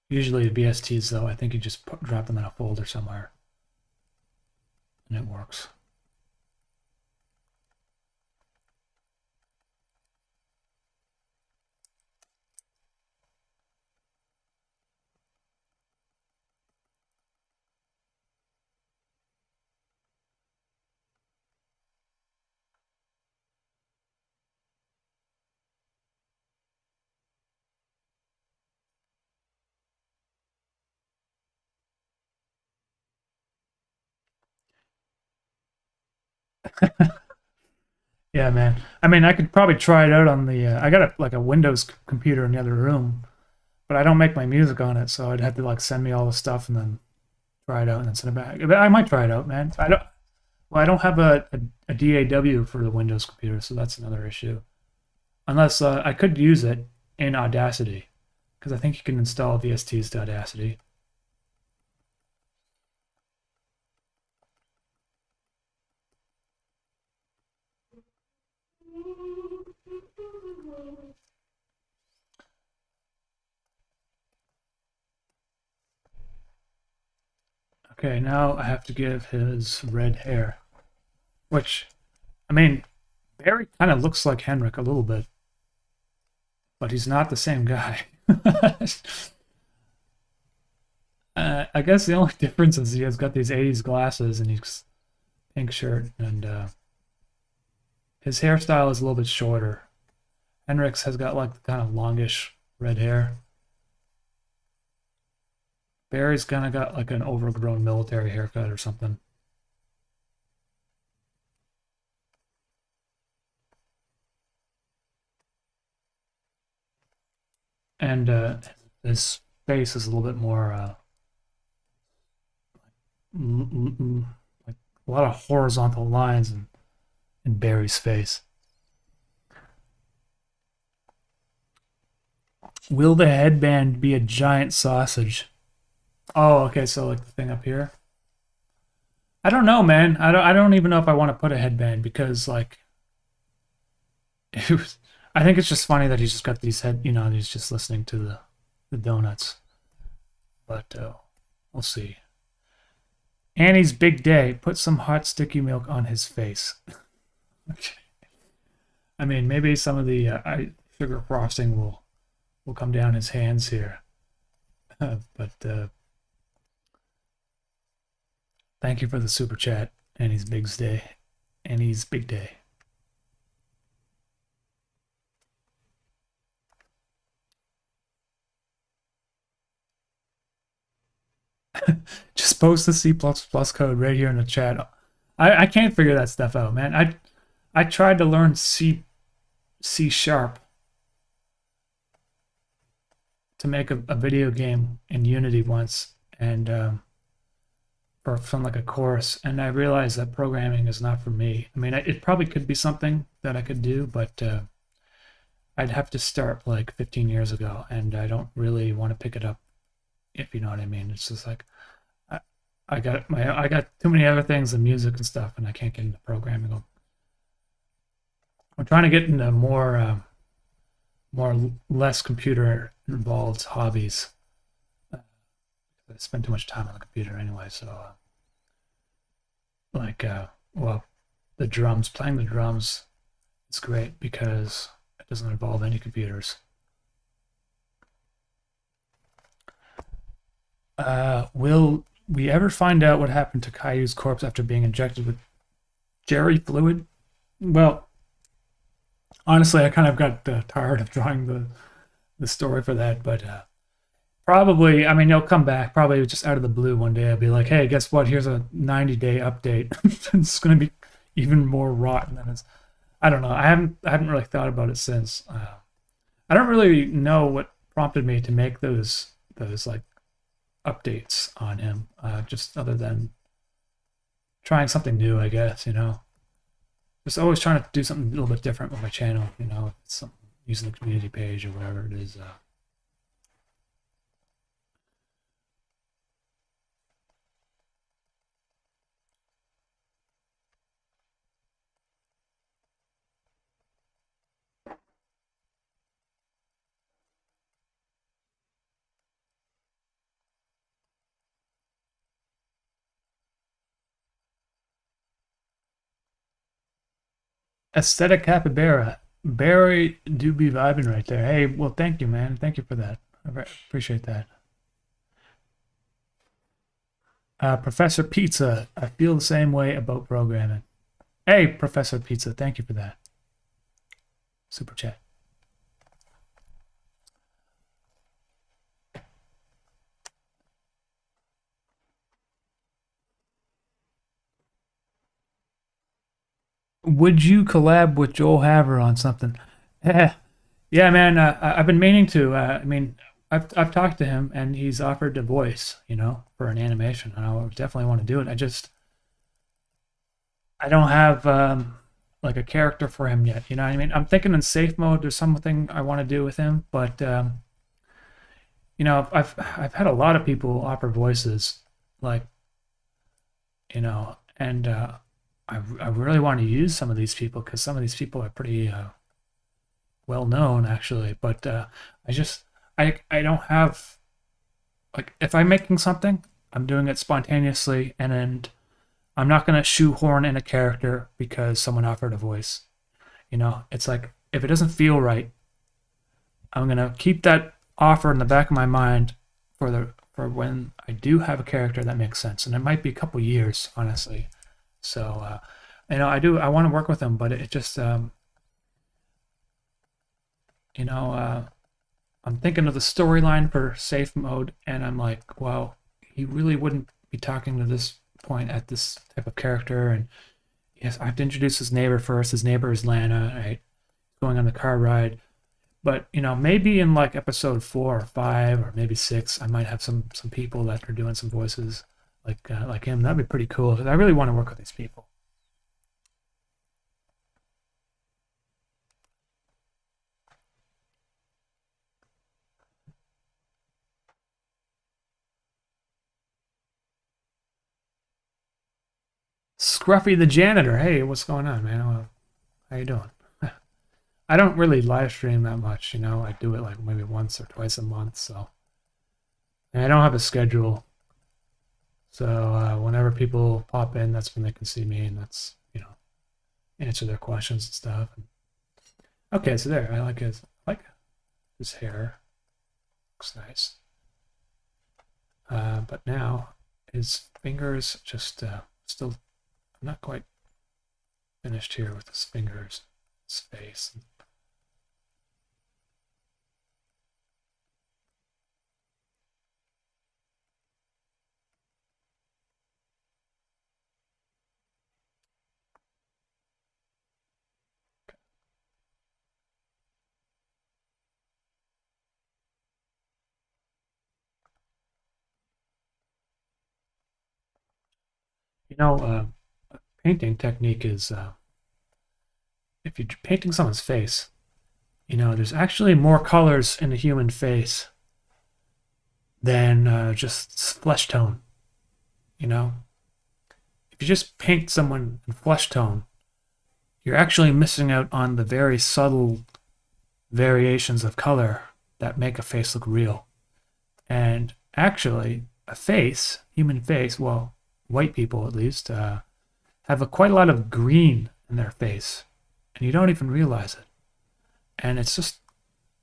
Usually the VSTs, though, I think you just drop them in a folder somewhere, and it works. Yeah, man. I mean, I could probably try it out on the. I got like a Windows computer in the other room, but I don't make my music on it, so I'd have to like send me all the stuff and then try it out and then send it back. But I might try it out, man. I don't. Well, I don't have a DAW for the Windows computer, so that's another issue. Unless I could use it in Audacity, because I think you can install VSTs to Audacity. Okay, now I have to give his red hair, which, I mean, Barry kind of looks like Henrik a little bit, but he's not the same guy. I guess the only difference is he has got these 80s glasses and he's pink shirt, and his hairstyle is a little bit shorter. Henrik's has got like kind of longish red hair. Barry's kind of got like an overgrown military haircut or something. And his face is a little bit more like a lot of horizontal lines in Barry's face. Will the headband be a giant sausage? Oh, okay, so like the thing up here. I don't know, man. I don't even know if I want to put a headband because like I think it's just funny that he's just got these he's just listening to the donuts. But we'll see. Annie's big day. Put some hot sticky milk on his face. Okay. I mean, maybe some of the sugar frosting will come down his hands here. But thank you for the super chat, Annie's big day. Annie's big day. Just post the C++ code right here in the chat. I can't figure that stuff out, man. I tried to learn C sharp to make a video game in Unity once, and from like a course, and I realized that programming is not for me. I mean, it probably could be something that I could do, but I'd have to start like 15 years ago, and I don't really want to pick it up, if you know what I mean. It's just like I got too many other things in music and stuff, and I can't get into programming. I'm trying to get into more less computer involved hobbies. I spend too much time on the computer anyway, so well, the drums, playing the drums is great because it doesn't involve any computers. Will we ever find out what happened to Caillou's corpse after being injected with Jerry fluid? Well, honestly, I kind of got tired of drawing the story for that, but probably, I mean, he'll come back probably just out of the blue one day. I'll be like, hey, guess what? Here's a 90-day update. It's going to be even more rotten than it's. I don't know. I haven't really thought about it since. I don't really know what prompted me to make those like updates on him, just other than trying something new, I guess, just always trying to do something a little bit different with my channel, something using the community page or whatever it is. Aesthetic capybara. Barry do be vibing right there. Hey, well, thank you, man. Thank you for that. I appreciate that. Professor Pizza. I feel the same way about programming. Hey, Professor Pizza. Thank you for that. Super chat. Would you collab with Joel Haver on something? Yeah, man. I've been meaning to. I mean, I've talked to him, and he's offered a voice, for an animation, and I definitely want to do it. I don't have like a character for him yet. You know what I mean? I'm thinking in safe mode. There's something I want to do with him, but you know, I've had a lot of people offer voices, like, you know, and I really want to use some of these people because some of these people are pretty well known actually. But I just I don't have, like, if I'm making something, I'm doing it spontaneously, and I'm not gonna shoehorn in a character because someone offered a voice. You know, it's like if it doesn't feel right, I'm gonna keep that offer in the back of my mind for when I do have a character that makes sense, and it might be a couple years, honestly. So, you know, I want to work with them, but it just you know, I'm thinking of the storyline for safe mode, and I'm like, well, he really wouldn't be talking to this point at this type of character, and yes, I have to introduce his neighbor first. His neighbor is Lana, right? Going on the car ride. But you know, maybe in like episode 4 or 5 or maybe 6, I might have some people that are doing some voices like him. That'd be pretty cool because I really want to work with these people. Scruffy the janitor. Hey, what's going on, man? How you doing? I don't really live stream that much, you know. I do it like maybe once or twice a month, so and I don't have a schedule. So whenever people pop in, that's when they can see me, and that's, you know, answer their questions and stuff. Okay, so there, I like his hair. Looks nice. But now his fingers just still, I'm not quite finished here with his fingers, his face. You know, painting technique is if you're painting someone's face, you know, there's actually more colors in a human face than just flesh tone. You know, if you just paint someone in flesh tone, you're actually missing out on the very subtle variations of color that make a face look real. And actually, a face, human face, well, white people at least, have quite a lot of green in their face, and you don't even realize it. And it's just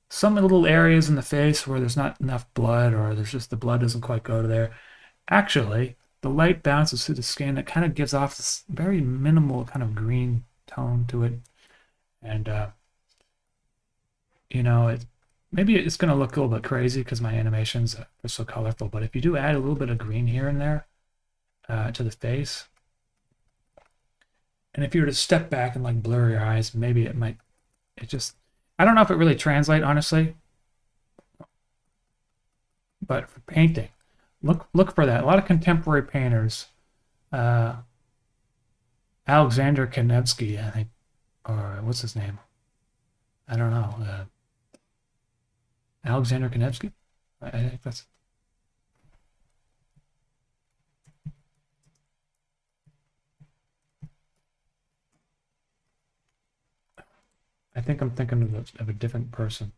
some little areas in the face where there's not enough blood, or there's just the blood doesn't quite go to there. Actually, the light bounces through the skin. It kind of gives off this very minimal kind of green tone to it, and you know, maybe it's going to look a little bit crazy because my animations are so colorful. But if you do add a little bit of green here and there to the face, and if you were to step back and like blur your eyes, maybe it might. It just, I don't know if it really translates honestly. But for painting, look for that. A lot of contemporary painters, uh, Alexander Kanevsky, I think, or what's his name? I don't know. Alexander Kanevsky? I think that's. I think I'm thinking of a different person.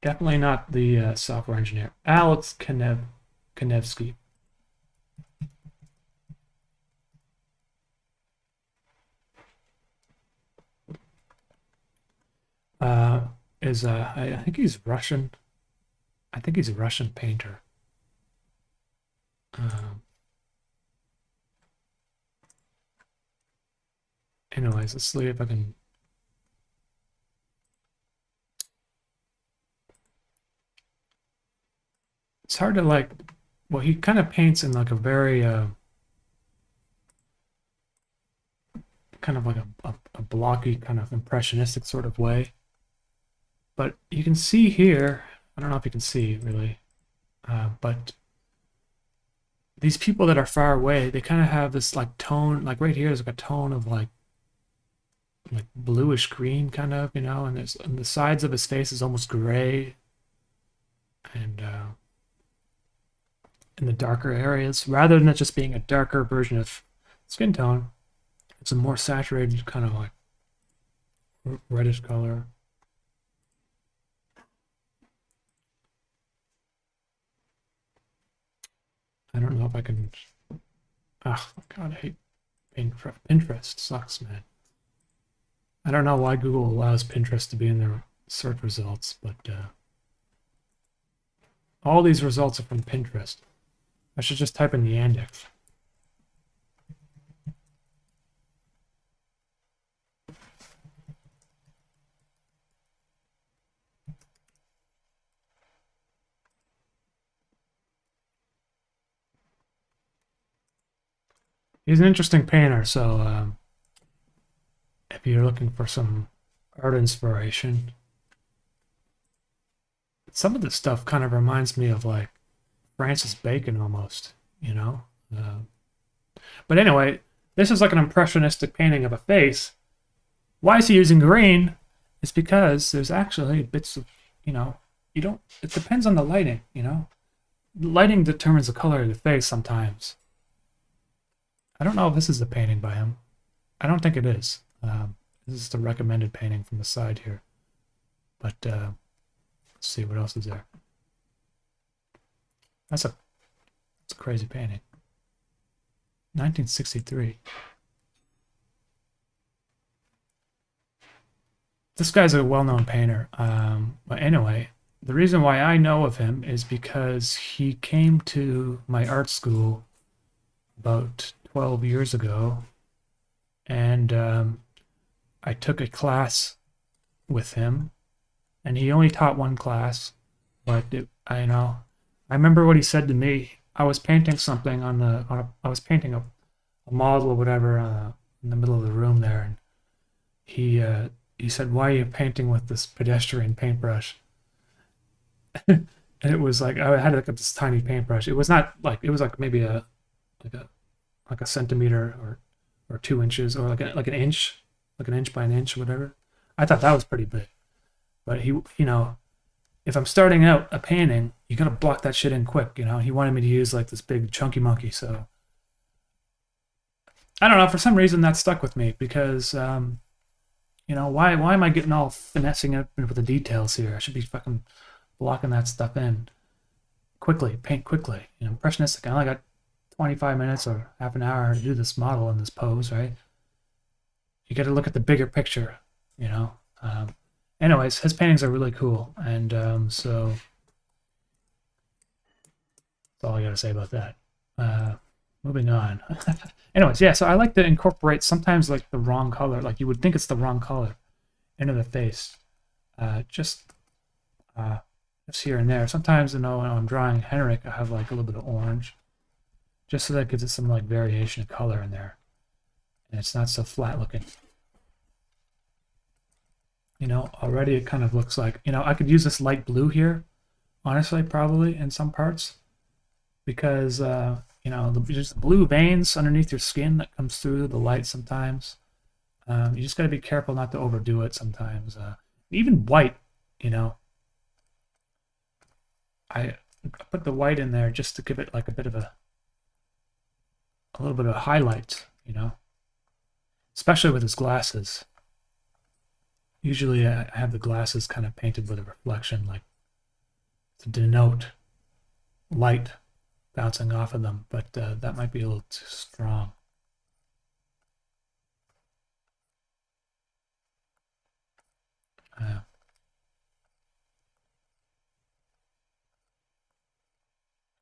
Definitely not the software engineer. Alex Kanevsky. Is I think he's Russian. I think he's a Russian painter. Anyways, let's see if I can. It's hard to like. Well, he kind of paints in like a very kind of like a blocky, kind of impressionistic sort of way. But you can see here, I don't know if you can see really, but these people that are far away, they kind of have this like tone, like right here is like a tone of like like bluish green kind of, you know, and there's and the sides of his face is almost gray, and in the darker areas, rather than it just being a darker version of skin tone, it's a more saturated kind of like reddish color. I don't know if I can. Oh God, I hate Pinterest. Pinterest sucks, man. I don't know why Google allows Pinterest to be in their search results, but all these results are from Pinterest. I should just type in Yandex. He's an interesting painter, so if you're looking for some art inspiration, some of this stuff kind of reminds me of like Francis Bacon almost, you know? But anyway, this is like an impressionistic painting of a face. Why is he using green? It's because there's actually bits of, you know, you don't, it depends on the lighting, you know? Lighting determines the color of the face sometimes. I don't know if this is a painting by him. I don't think it is. This is the recommended painting from the side here. But let's see what else is there. That's a crazy painting. 1963. This guy's a well-known painter. But anyway, the reason why I know of him is because he came to my art school about 12 years ago, and I took a class with him, and he only taught one class, but I remember what he said to me. I was painting something I was painting a model or whatever in the middle of the room there, and he said, "Why are you painting with this pedestrian paintbrush?" And it was like I had like this tiny paintbrush. It was not like it was like maybe like a centimeter or 2 inches or like an inch, like an inch by an inch or whatever. I thought that was pretty big, but he, you know, if I'm starting out a painting, you gotta block that shit in quick, you know. He wanted me to use like this big chunky monkey, so I don't know. For some reason, that stuck with me because, you know, why am I getting all finessing it with the details here? I should be fucking blocking that stuff in quickly, paint quickly. You know, impressionistic. I only got 25 minutes or half an hour to do this model in this pose, right? You got to look at the bigger picture, you know. Anyways, his paintings are really cool, and so that's all I got to say about that. Moving on. Anyways, yeah, so I like to incorporate sometimes like the wrong color, like you would think it's the wrong color, into the face. Just here and there. Sometimes, you know, when I'm drawing Henrik, I have like a little bit of orange, just so that gives it some like variation of color in there, and it's not so flat looking. You know, already it kind of looks like, you know, I could use this light blue here, honestly, probably in some parts, because you know, there's blue veins underneath your skin that comes through the light sometimes. You just got to be careful not to overdo it sometimes. Even white, you know, I put the white in there just to give it like a bit of a little bit of highlight, you know, especially with his glasses. Usually I have the glasses kind of painted with a reflection, like to denote light bouncing off of them, but that might be a little too strong. I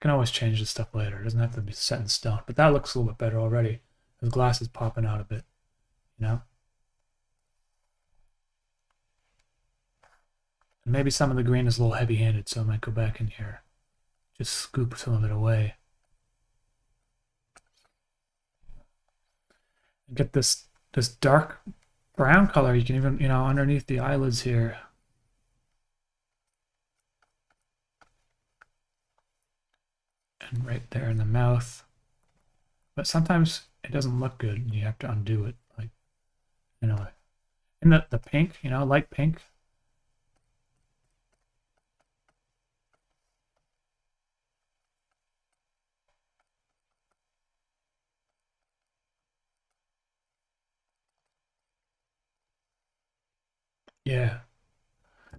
can always change this stuff later. It doesn't have to be set in stone, but that looks a little bit better already. The glass is popping out a bit, you know? And maybe some of the green is a little heavy-handed, so I might go back in here. Just scoop some of it away. And get this dark brown color. You can even, you know, underneath the eyelids here. And right there in the mouth. But sometimes it doesn't look good and you have to undo it. Like, anyway. And the pink, you know, light pink. Yeah.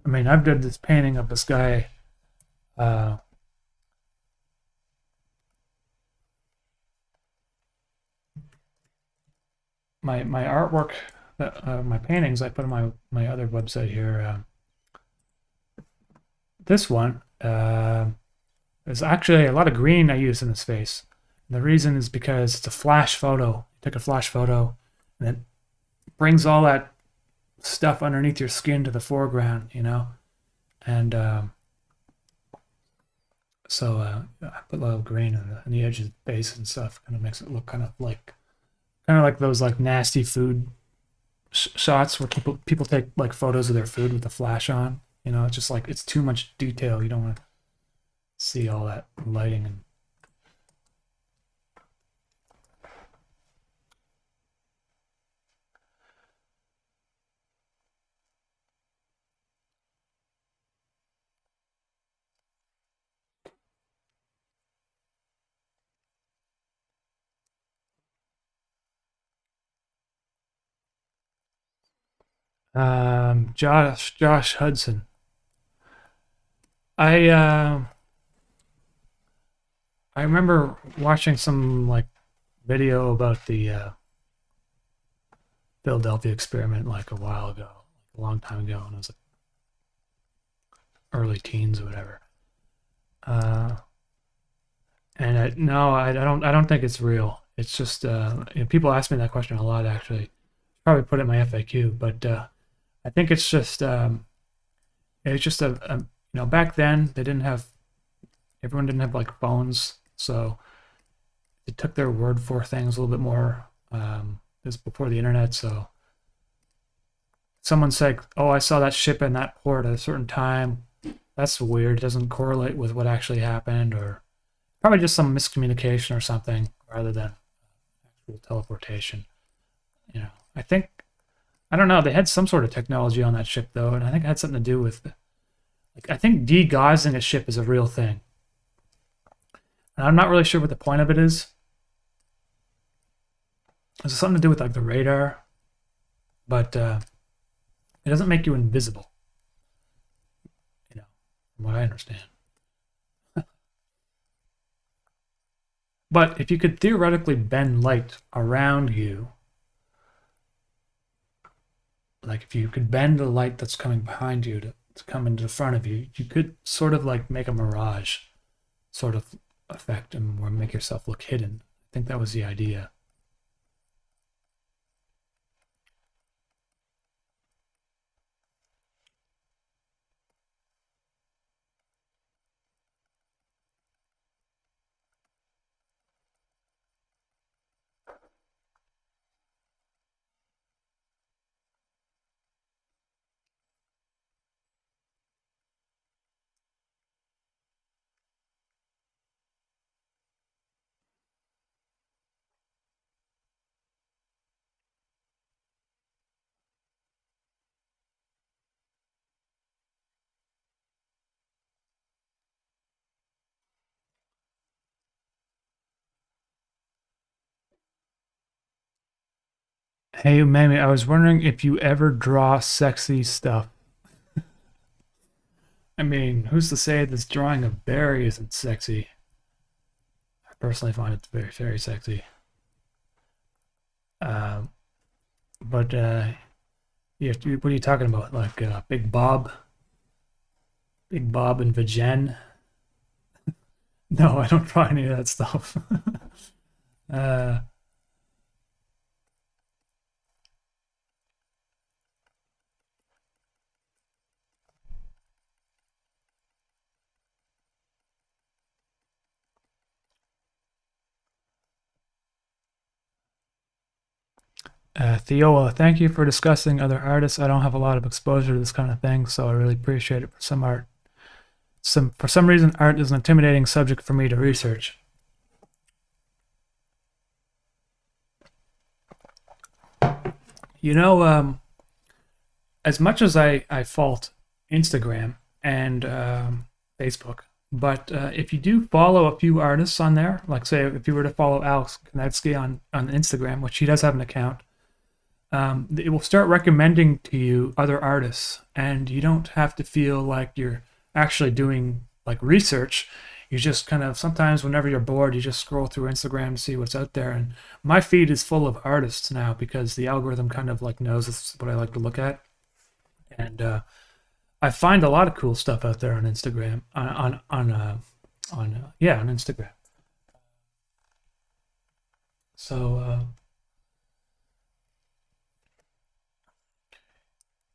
I mean, I've did this painting of this guy. Uh, my artwork, my paintings, I put on my other website here. This one, there's actually a lot of green I use in this face. And the reason is because it's a flash photo. You take a flash photo, and it brings all that stuff underneath your skin to the foreground, you know. And so I put a little green on the edge of the face and stuff. Kind of makes it look kind of like those like nasty food shots where people take like photos of their food with the flash on. You know, it's just like it's too much detail. You don't want to see all that lighting and Josh Hudson. I I remember watching some like video about the Philadelphia experiment like a while ago, a long time ago, when I was like early teens or whatever. Uh, and no, I don't think it's real. It's just you know, people ask me that question a lot. Actually, probably put it in my FAQ, but I think it's just a you know, back then they didn't have everyone didn't have like phones, so they took their word for things a little bit more. This was before the internet, so someone said, "Oh, I saw that ship in that port at a certain time." That's weird. It doesn't correlate with what actually happened, or probably just some miscommunication or something, rather than actual teleportation. You know, I don't know. They had some sort of technology on that ship though, and I think it had something to do with like I think degaussing a ship is a real thing. And I'm not really sure what the point of it is. It's something to do with like the radar, but it doesn't make you invisible. You know, from what I understand. But if you could theoretically bend light around you, like if you could bend the light that's coming behind you to come into the front of you, you could sort of like make a mirage sort of effect and or make yourself look hidden. I think that was the idea. Hey, Umami, I was wondering if you ever draw sexy stuff. I mean, who's to say this drawing of Barry isn't sexy? I personally find it very, very sexy. Um, but yeah, what are you talking about? Like Big Bob and Vajen? No, I don't draw any of that stuff. uh, Theola, thank you for discussing other artists. I don't have a lot of exposure to this kind of thing, so I really appreciate it. For some art, for some reason, art is an intimidating subject for me to research. You know, as much as I fault Instagram and Facebook, but if you do follow a few artists on there, like say if you were to follow Alex Konetsky on Instagram, which he does have an account, it will start recommending to you other artists, and you don't have to feel like you're actually doing like research. You just kind of, sometimes whenever you're bored, you just scroll through Instagram to see what's out there. And my feed is full of artists now because the algorithm kind of like knows this is what I like to look at. And I find a lot of cool stuff out there on Instagram, on Instagram. So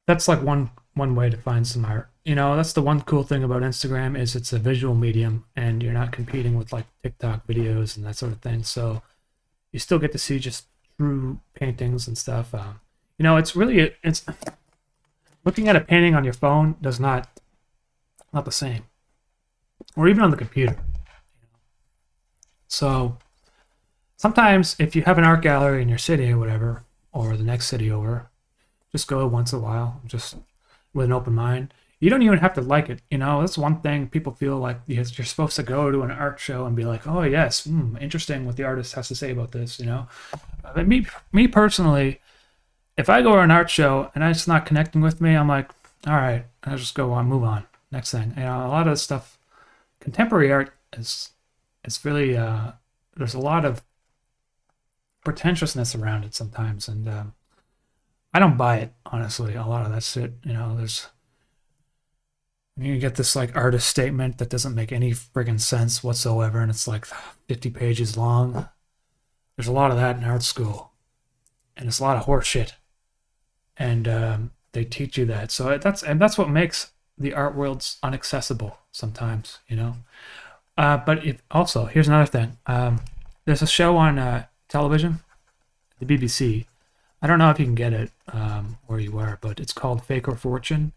that's like one way to find some art. That's the one cool thing about Instagram is it's a visual medium, and you're not competing with like TikTok videos and that sort of thing. So you still get to see just true paintings and stuff. It's looking at a painting on your phone does not the same, or even on the computer. So sometimes if you have an art gallery in your city or whatever, or the next city over, just go once in a while, just with an open mind. You don't even have to like it. That's one thing people feel like you're supposed to go to an art show and be like, oh yes, interesting what the artist has to say about this. But me personally, if I go to an art show and it's not connecting with me, I'm like, all right, I'll just go on, move on. Next thing. A lot of the stuff, contemporary art it's really there's a lot of pretentiousness around it sometimes, and I don't buy it, honestly. A lot of that shit, you get this like artist statement that doesn't make any friggin' sense whatsoever, and it's like 50 pages long. There's a lot of that in art school, and it's a lot of horse shit, and they teach you that. So that's what makes the art worlds inaccessible sometimes, But also, here's another thing. There's a show on television, the BBC. I don't know if you can get it where you are, but it's called Fake or Fortune,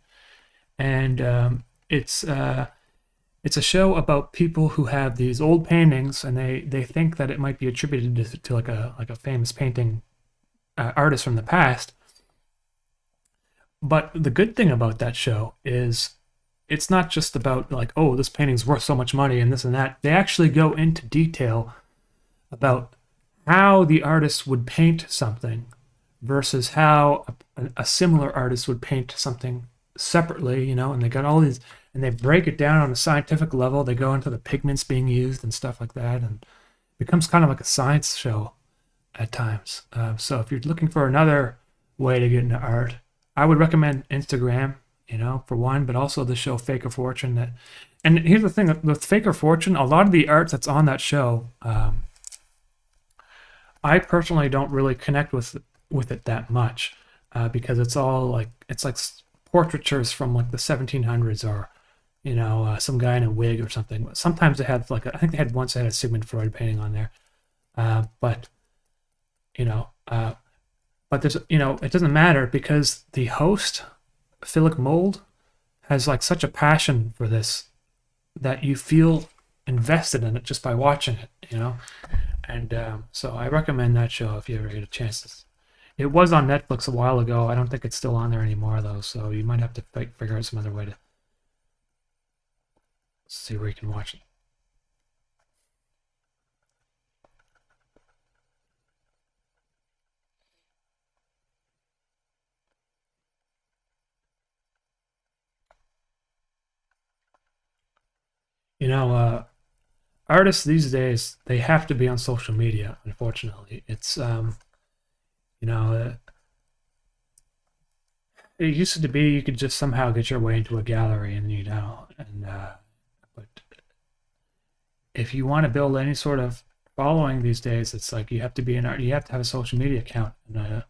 and it's a show about people who have these old paintings, and they think that it might be attributed to like a famous painting artist from the past. But the good thing about that show is it's not just about like, oh, this painting's worth so much money and this and that. They actually go into detail about how the artist would paint something versus how a similar artist would paint something separately, and they got all these, and they break it down on a scientific level. They go into the pigments being used and stuff like that, and it becomes kind of like a science show at times. So if you're looking for another way to get into art, I would recommend Instagram, for one, but also the show Fake or Fortune. And here's the thing, with Fake or Fortune, a lot of the art that's on that show, I personally don't really connect with it that much, because it's all like portraitures from like the 1700s, or some guy in a wig or something. But sometimes they have I think they had once they had a Sigmund Freud painting on there, but there's it doesn't matter, because the host Philip Mold has like such a passion for this that you feel invested in it just by watching it, and so I recommend that show if you ever get a chance. It was on Netflix a while ago. I don't think it's still on there anymore, though, so you might have to figure out some other way to see where you can watch it. Artists these days, they have to be on social media, unfortunately. It's it used to be you could just somehow get your way into a gallery, but if you want to build any sort of following these days, it's like you have to be you have to have a social media account, and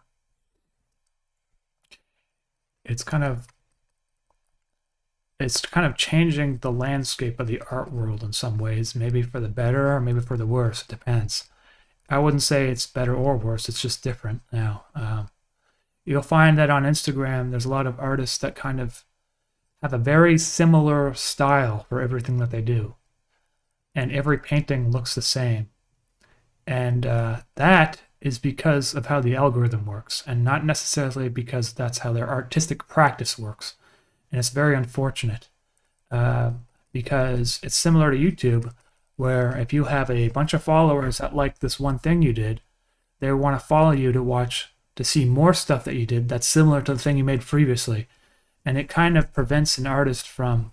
it's kind of changing the landscape of the art world in some ways, maybe for the better or maybe for the worse. It depends. I wouldn't say it's better or worse. It's just different now. You'll find that on Instagram, there's a lot of artists that kind of have a very similar style for everything that they do, and every painting looks the same. And that is because of how the algorithm works, and not necessarily because that's how their artistic practice works. And it's very unfortunate, because it's similar to YouTube, where if you have a bunch of followers that like this one thing you did, they want to follow you to see more stuff that you did that's similar to the thing you made previously. And it kind of prevents an artist from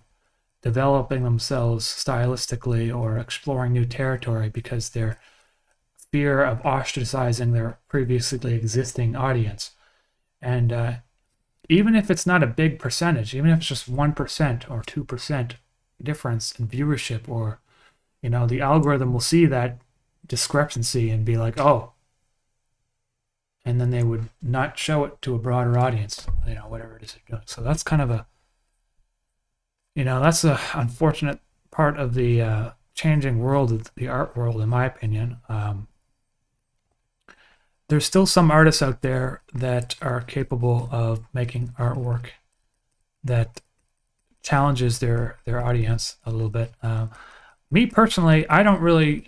developing themselves stylistically or exploring new territory, because their fear of ostracizing their previously existing audience. And even if it's not a big percentage, even if it's just 1% or 2% difference in viewership, or, the algorithm will see that discrepancy and be like, oh, and then they would not show it to a broader audience, whatever it is they're doing. So that's kind of that's a unfortunate part of the changing world of the art world, in my opinion. There's still some artists out there that are capable of making artwork that challenges their audience a little bit. Me personally, I don't really,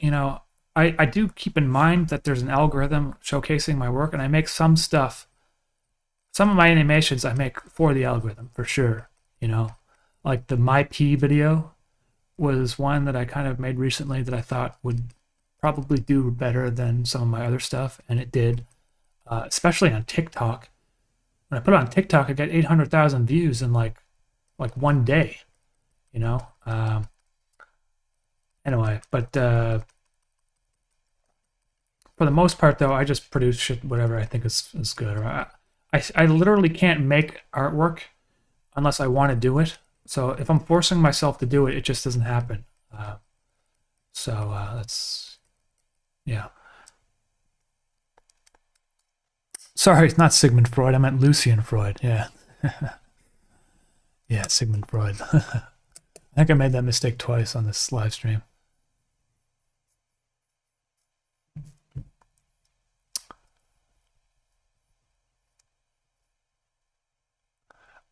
I do keep in mind that there's an algorithm showcasing my work, and I make some stuff. Some of my animations I make for the algorithm, for sure. Like the My Pee video was one that I kind of made recently that I thought would probably do better than some of my other stuff, and it did, especially on TikTok. When I put it on TikTok, I got 800,000 views in like one day, Anyway, but for the most part, though, I just produce shit, whatever I think is good. Or I literally can't make artwork unless I want to do it. So if I'm forcing myself to do it, it just doesn't happen. That's, yeah. Sorry, it's not Sigmund Freud. I meant Lucian Freud. Yeah. Yeah, Sigmund Freud. I think I made that mistake twice on this live stream.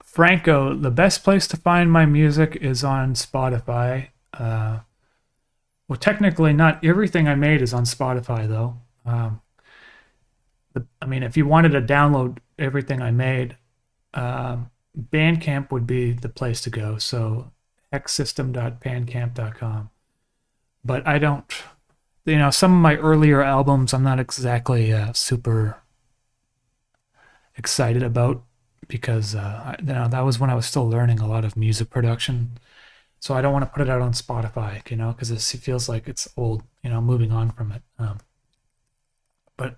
Franco, the best place to find my music is on Spotify. Well, technically, not everything I made is on Spotify, though. If you wanted to download everything I made, Bandcamp would be the place to go. So, hexsystem.bandcamp.com. But I don't, some of my earlier albums I'm not exactly super excited about, because that was when I was still learning a lot of music production. So I don't want to put it out on Spotify, because it feels like it's old, moving on from it. But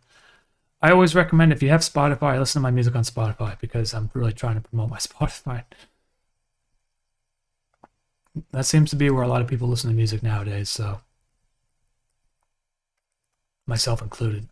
I always recommend, if you have Spotify, listen to my music on Spotify, because I'm really trying to promote my Spotify. That seems to be where a lot of people listen to music nowadays, so myself included.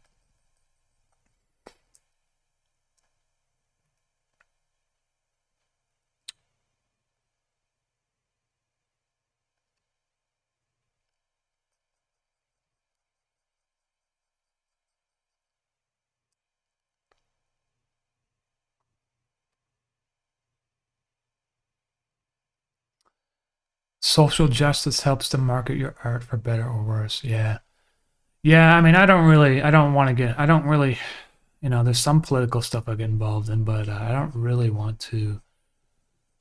Social justice helps to market your art for better or worse. Yeah. Yeah, I don't really there's some political stuff I get involved in, but I don't really want to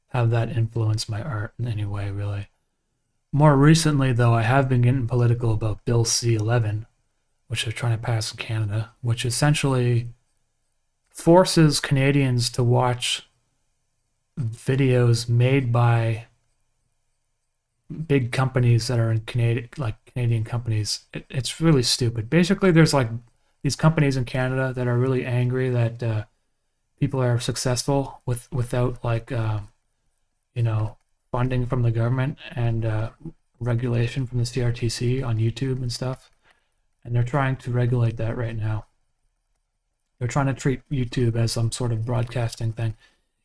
have that influence my art in any way, really. More recently, though, I have been getting political about Bill C-11, which they're trying to pass in Canada, which essentially forces Canadians to watch videos made by big companies that are in Canadian companies. It's really stupid. Basically, there's like these companies in Canada that are really angry that people are successful without funding from the government and regulation from the CRTC on YouTube and stuff. And they're trying to regulate that right now. They're trying to treat YouTube as some sort of broadcasting thing,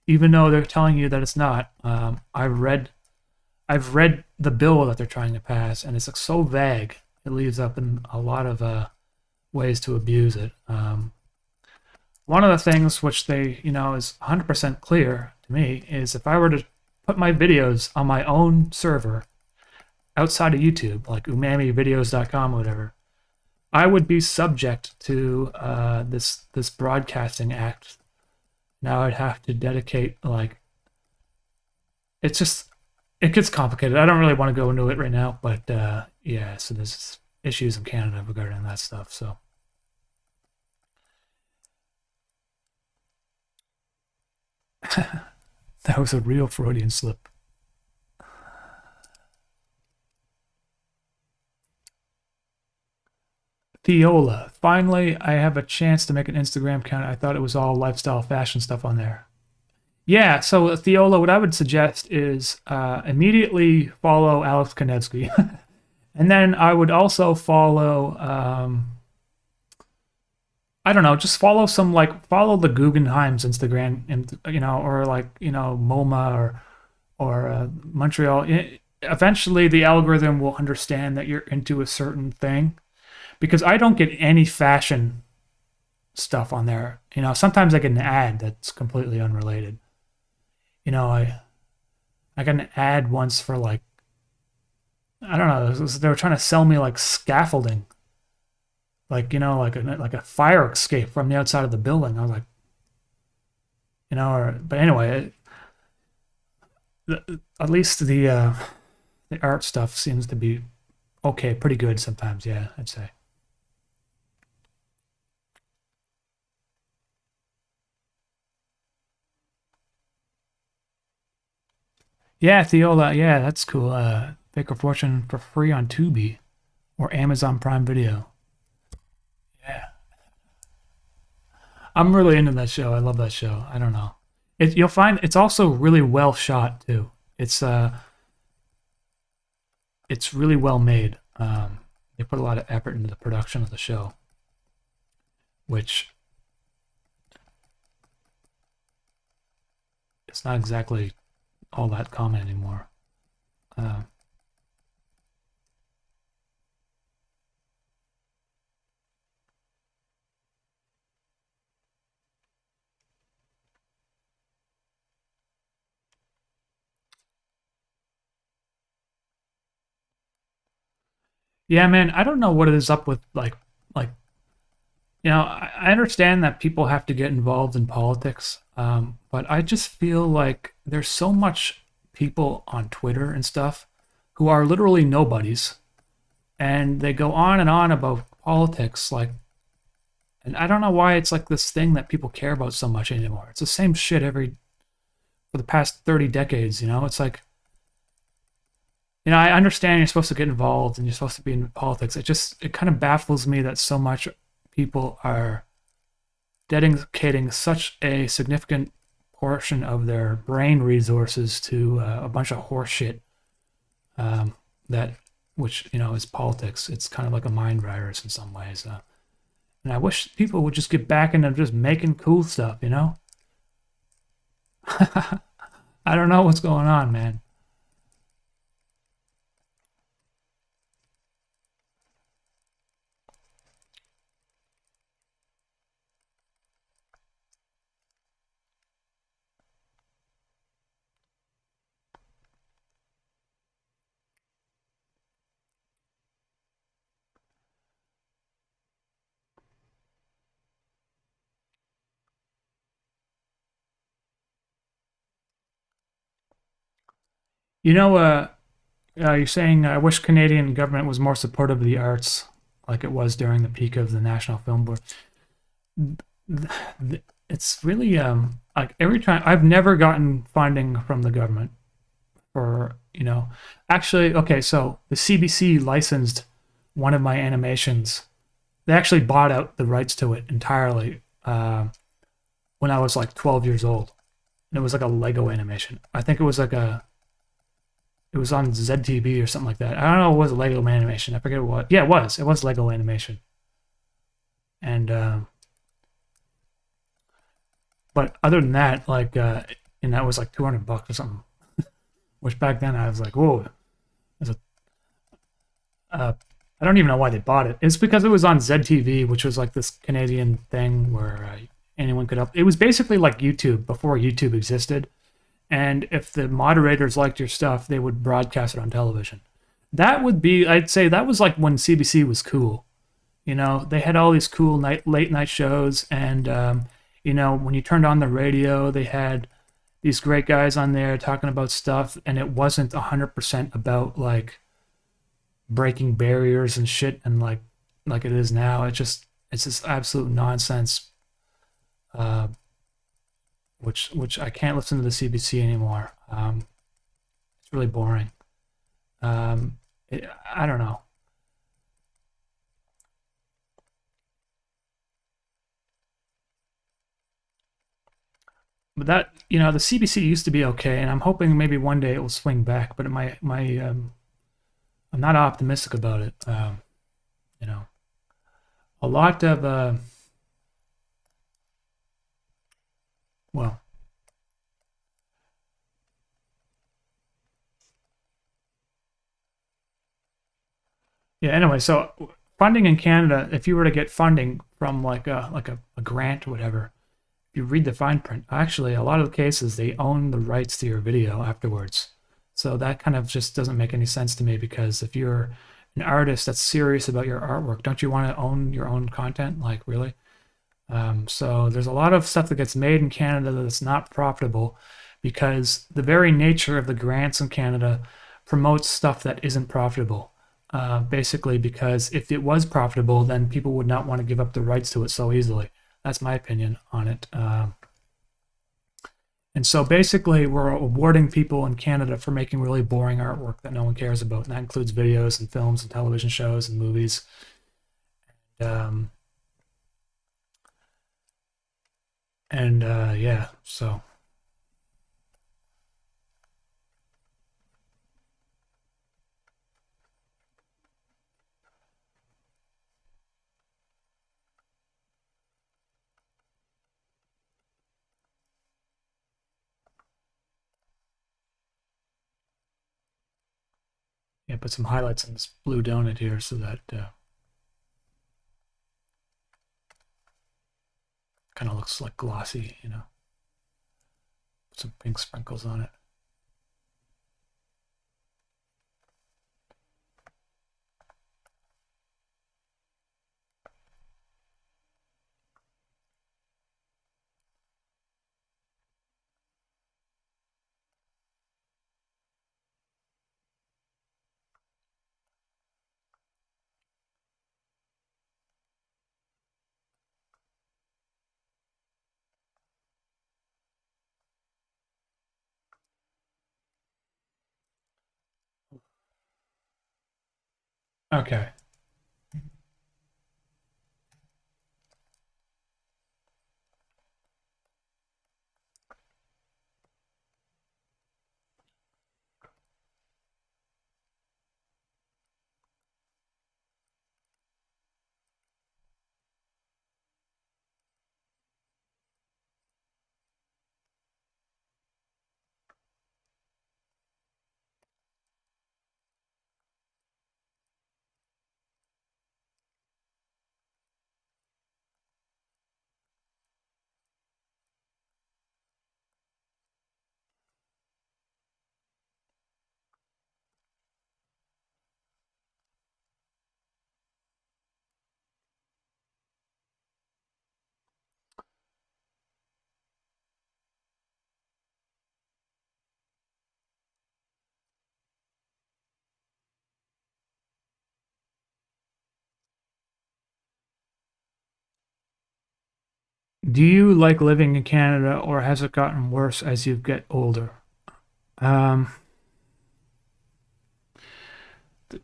even though they're telling you that it's not. I've read the bill that they're trying to pass, and it's so vague. It leaves up in a lot of ways to abuse it. One of the things which they, is 100% clear to me is if I were to put my videos on my own server outside of YouTube, like umämivideos.com or whatever, I would be subject to this broadcasting act. Now I'd have to dedicate like it's just it gets complicated. I don't really want to go into it right now, but yeah, so there's issues in Canada regarding that stuff. So that was a real Freudian slip. Theola. Finally, I have a chance to make an Instagram account. I thought it was all lifestyle fashion stuff on there. Yeah, so Theola, what I would suggest is immediately follow Alex Konevsky. And then I would also follow, I don't know, just follow follow the Guggenheim's Instagram, and or MoMA or Montreal. Eventually, the algorithm will understand that you're into a certain thing, because I don't get any fashion stuff on there. Sometimes I get an ad that's completely unrelated. I got an ad once for I don't know. They were trying to sell me scaffolding, like a fire escape from the outside of the building. I was like, but anyway, at least the art stuff seems to be okay, pretty good sometimes. Yeah, I'd say. Yeah, Theola. Yeah, that's cool. Fake a Fortune for free on Tubi or Amazon Prime Video. Yeah, I'm really into that show. I love that show. I don't know. You'll find it's also really well shot too. It's really well made. They put a lot of effort into the production of the show, which it's not exactly all that common anymore. Yeah, man, I don't know what it is up with I understand that people have to get involved in politics, but I just feel like there's so much people on Twitter and stuff who are literally nobodies, and they go on and on about politics, and I don't know why it's like this thing that people care about so much anymore. It's the same shit for the past 30 decades. It's like, I understand you're supposed to get involved and you're supposed to be in politics. It kind of baffles me that so much people are dedicating such a significant portion of their brain resources to a bunch of horse shit, which is politics. It's kind of like a mind virus in some ways. And I wish people would just get back into just making cool stuff. I don't know what's going on, man. You're saying I wish Canadian government was more supportive of the arts, like it was during the peak of the National Film Board. It's really like every time I've never gotten funding from the government for actually, okay, so the CBC licensed one of my animations. They actually bought out the rights to it entirely when I was 12 years old, and it was like a Lego animation. I think it was it was on ZTV or something like that. I don't know. It was a Lego animation. I forget what. Yeah, it was. It was Lego animation. And but other than that, and that was $200 or something. Which back then I was like, whoa. I don't even know why they bought it. It's because it was on ZTV, which was this Canadian thing where anyone could up. It was basically like YouTube before YouTube existed. And if the moderators liked your stuff, they would broadcast it on television. I'd say that was when CBC was cool. You know, they had all these cool late night shows, and you know, when you turned on the radio, they had these great guys on there talking about stuff, and it wasn't 100% about like breaking barriers and shit, and like it is now. It's just absolute nonsense, uh, which I can't listen to the CBC anymore. It's really boring. I don't know. But that, you know, the CBC used to be okay, and I'm hoping maybe one day it will swing back. But I'm not optimistic about it. You know, a lot of well, yeah. Anyway, so funding in Canada, if you were to get funding from like a grant or whatever, if you read the fine print, actually, a lot of the cases they own the rights to your video afterwards. So that kind of just doesn't make any sense to me, because if you're an artist that's serious about your artwork, don't you want to own your own content? Like, really? So there's a lot of stuff that gets made in Canada that's not profitable, because the very nature of the grants in Canada promotes stuff that isn't profitable. Basically, because if it was profitable, then people would not want to give up the rights to it so easily. That's my opinion on it. And so basically, we're awarding people in Canada for making really boring artwork that no one cares about. And that includes videos and films and television shows and movies. Um, yeah, so. Yeah, put some highlights in this blue donut here so that kind of looks like glossy, you know. Put some pink sprinkles on it. Okay. Do you like living in Canada, or has it gotten worse as you get older? Um,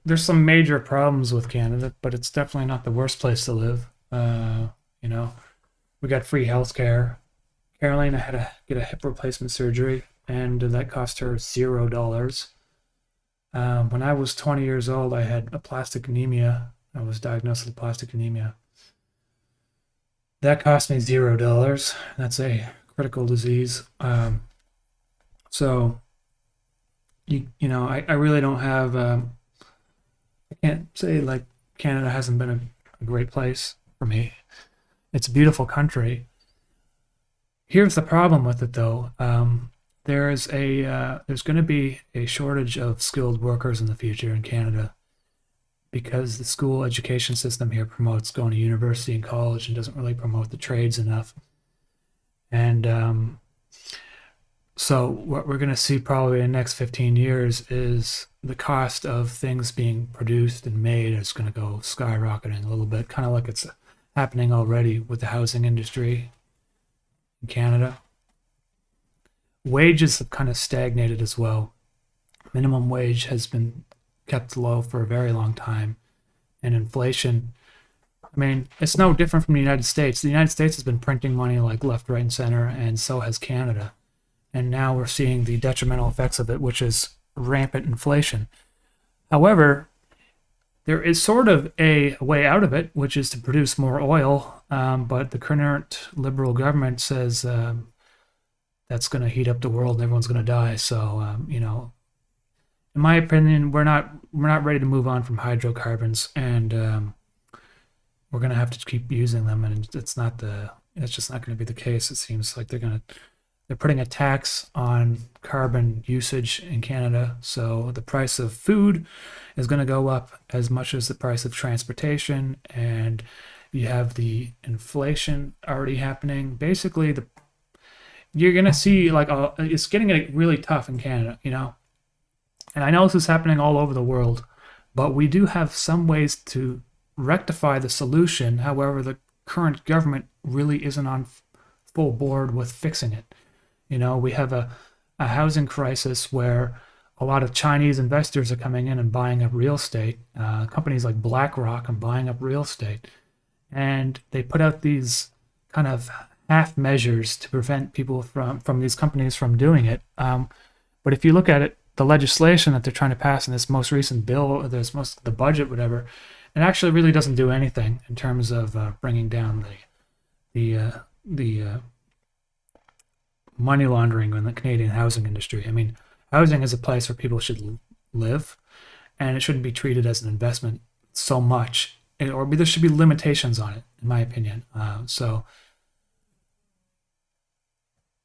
there's some major problems with Canada, but it's definitely not the worst place to live. You know, we got free healthcare. Carolina had to get a hip replacement surgery, and that cost her $0. When I was 20 years old, I had a plastic anemia. I was diagnosed with plastic anemia. That cost me $0. That's a critical disease. So you know, I really don't have. I can't say like Canada hasn't been a great place for me. It's a beautiful country. Here's the problem with it, though. There's going to be a shortage of skilled workers in the future in Canada, because the school education system here promotes going to university and college and doesn't really promote the trades enough. And so what we're going to see probably in the next 15 years is the cost of things being produced and made is going to go skyrocketing a little bit, kind of like it's happening already with the housing industry in Canada. Wages have kind of stagnated as well. Minimum wage has been kept low for a very long time. And inflation, I mean, it's no different from the United States. The United States has been printing money like left, right, and center, and so has Canada. And now we're seeing the detrimental effects of it, which is rampant inflation. However, there is sort of a way out of it, which is to produce more oil. But the current liberal government says that's going to heat up the world and everyone's going to die. So, in my opinion, we're not ready to move on from hydrocarbons, and we're going to have to keep using them. And it's just not going to be the case. It seems like they're putting a tax on carbon usage in Canada, so the price of food is going to go up as much as the price of transportation, and you have the inflation already happening. Basically, you're going to see it's getting really tough in Canada, And I know this is happening all over the world, but we do have some ways to rectify the solution. However, the current government really isn't on full board with fixing it. We have a housing crisis where a lot of Chinese investors are coming in and buying up real estate. Companies like BlackRock are buying up real estate. And they put out these kind of half measures to prevent people from these companies from doing it. But if you look at it, the legislation that they're trying to pass in this most recent bill, the budget, whatever, it actually really doesn't do anything in terms of bringing down the money laundering in the Canadian housing industry. I mean, housing is a place where people should live, and it shouldn't be treated as an investment so much, or there should be limitations on it, in my opinion.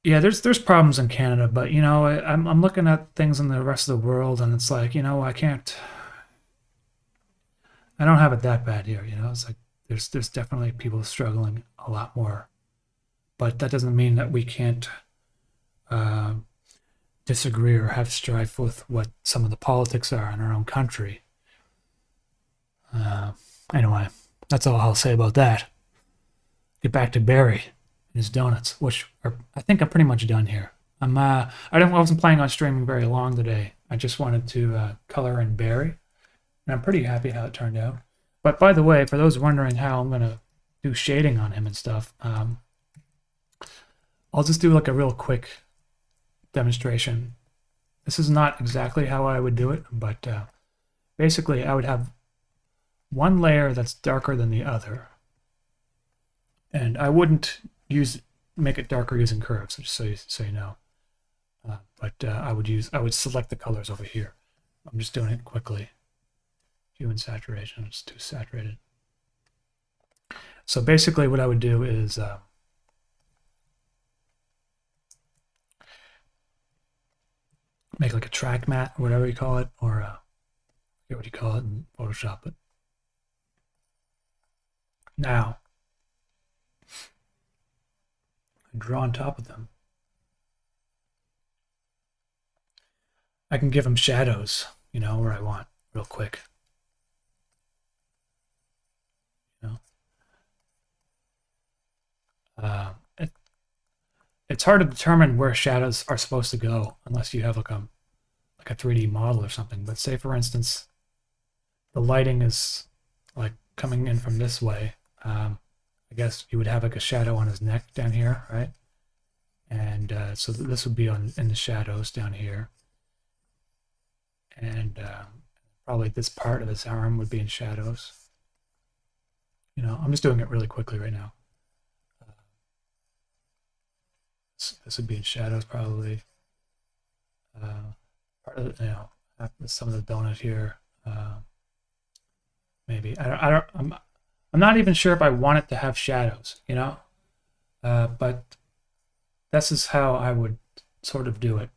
Yeah, there's problems in Canada, but I'm looking at things in the rest of the world, and it's like I don't have it that bad here. It's like there's definitely people struggling a lot more, but that doesn't mean that we can't disagree or have strife with what some of the politics are in our own country. Anyway, that's all I'll say about that. Get back to Barry and his donuts, which I think I'm pretty much done here. I wasn't planning on streaming very long today. I just wanted to color in Barry, and I'm pretty happy how it turned out. But by the way, for those wondering how I'm gonna do shading on him and stuff, I'll just do like a real quick demonstration. This is not exactly how I would do it, but basically I would have one layer that's darker than the other, and I wouldn't make it darker using curves, just so you know. But I would select the colors over here. I'm just doing it quickly. Hue and saturation, it's too saturated. So basically what I would do is make like a track matte, or whatever you call it, or I forget what you call it in Photoshop. But now I draw on top of them. I can give them shadows, where I want, real quick. It's hard to determine where shadows are supposed to go unless you have like a 3D model or something. But say for instance, the lighting is like coming in from this way. I guess you would have like a shadow on his neck down here, right? And so this would be in the shadows down here. And probably this part of his arm would be in shadows. I'm just doing it really quickly right now. This would be in shadows probably. Part of some of the donut here. Maybe I'm not even sure if I want it to have shadows, but this is how I would sort of do it.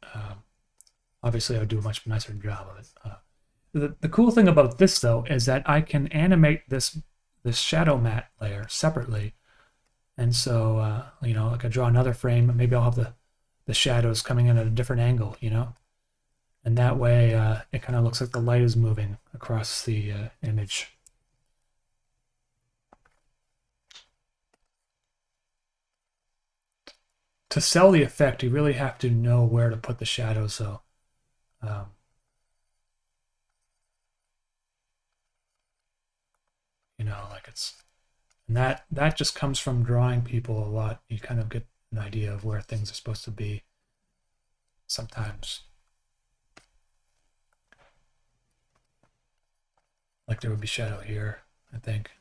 Obviously, I would do a much nicer job of it. the cool thing about this though is that I can animate this shadow matte layer separately, and so you know, like I draw another frame, maybe I'll have the shadows coming in at a different angle, you know, and that way it kind of looks like the light is moving across the image. To sell the effect, you really have to know where to put the shadows, though. You know, like and that just comes from drawing people a lot. You kind of get an idea of where things are supposed to be. Sometimes, like there would be shadow here, I think.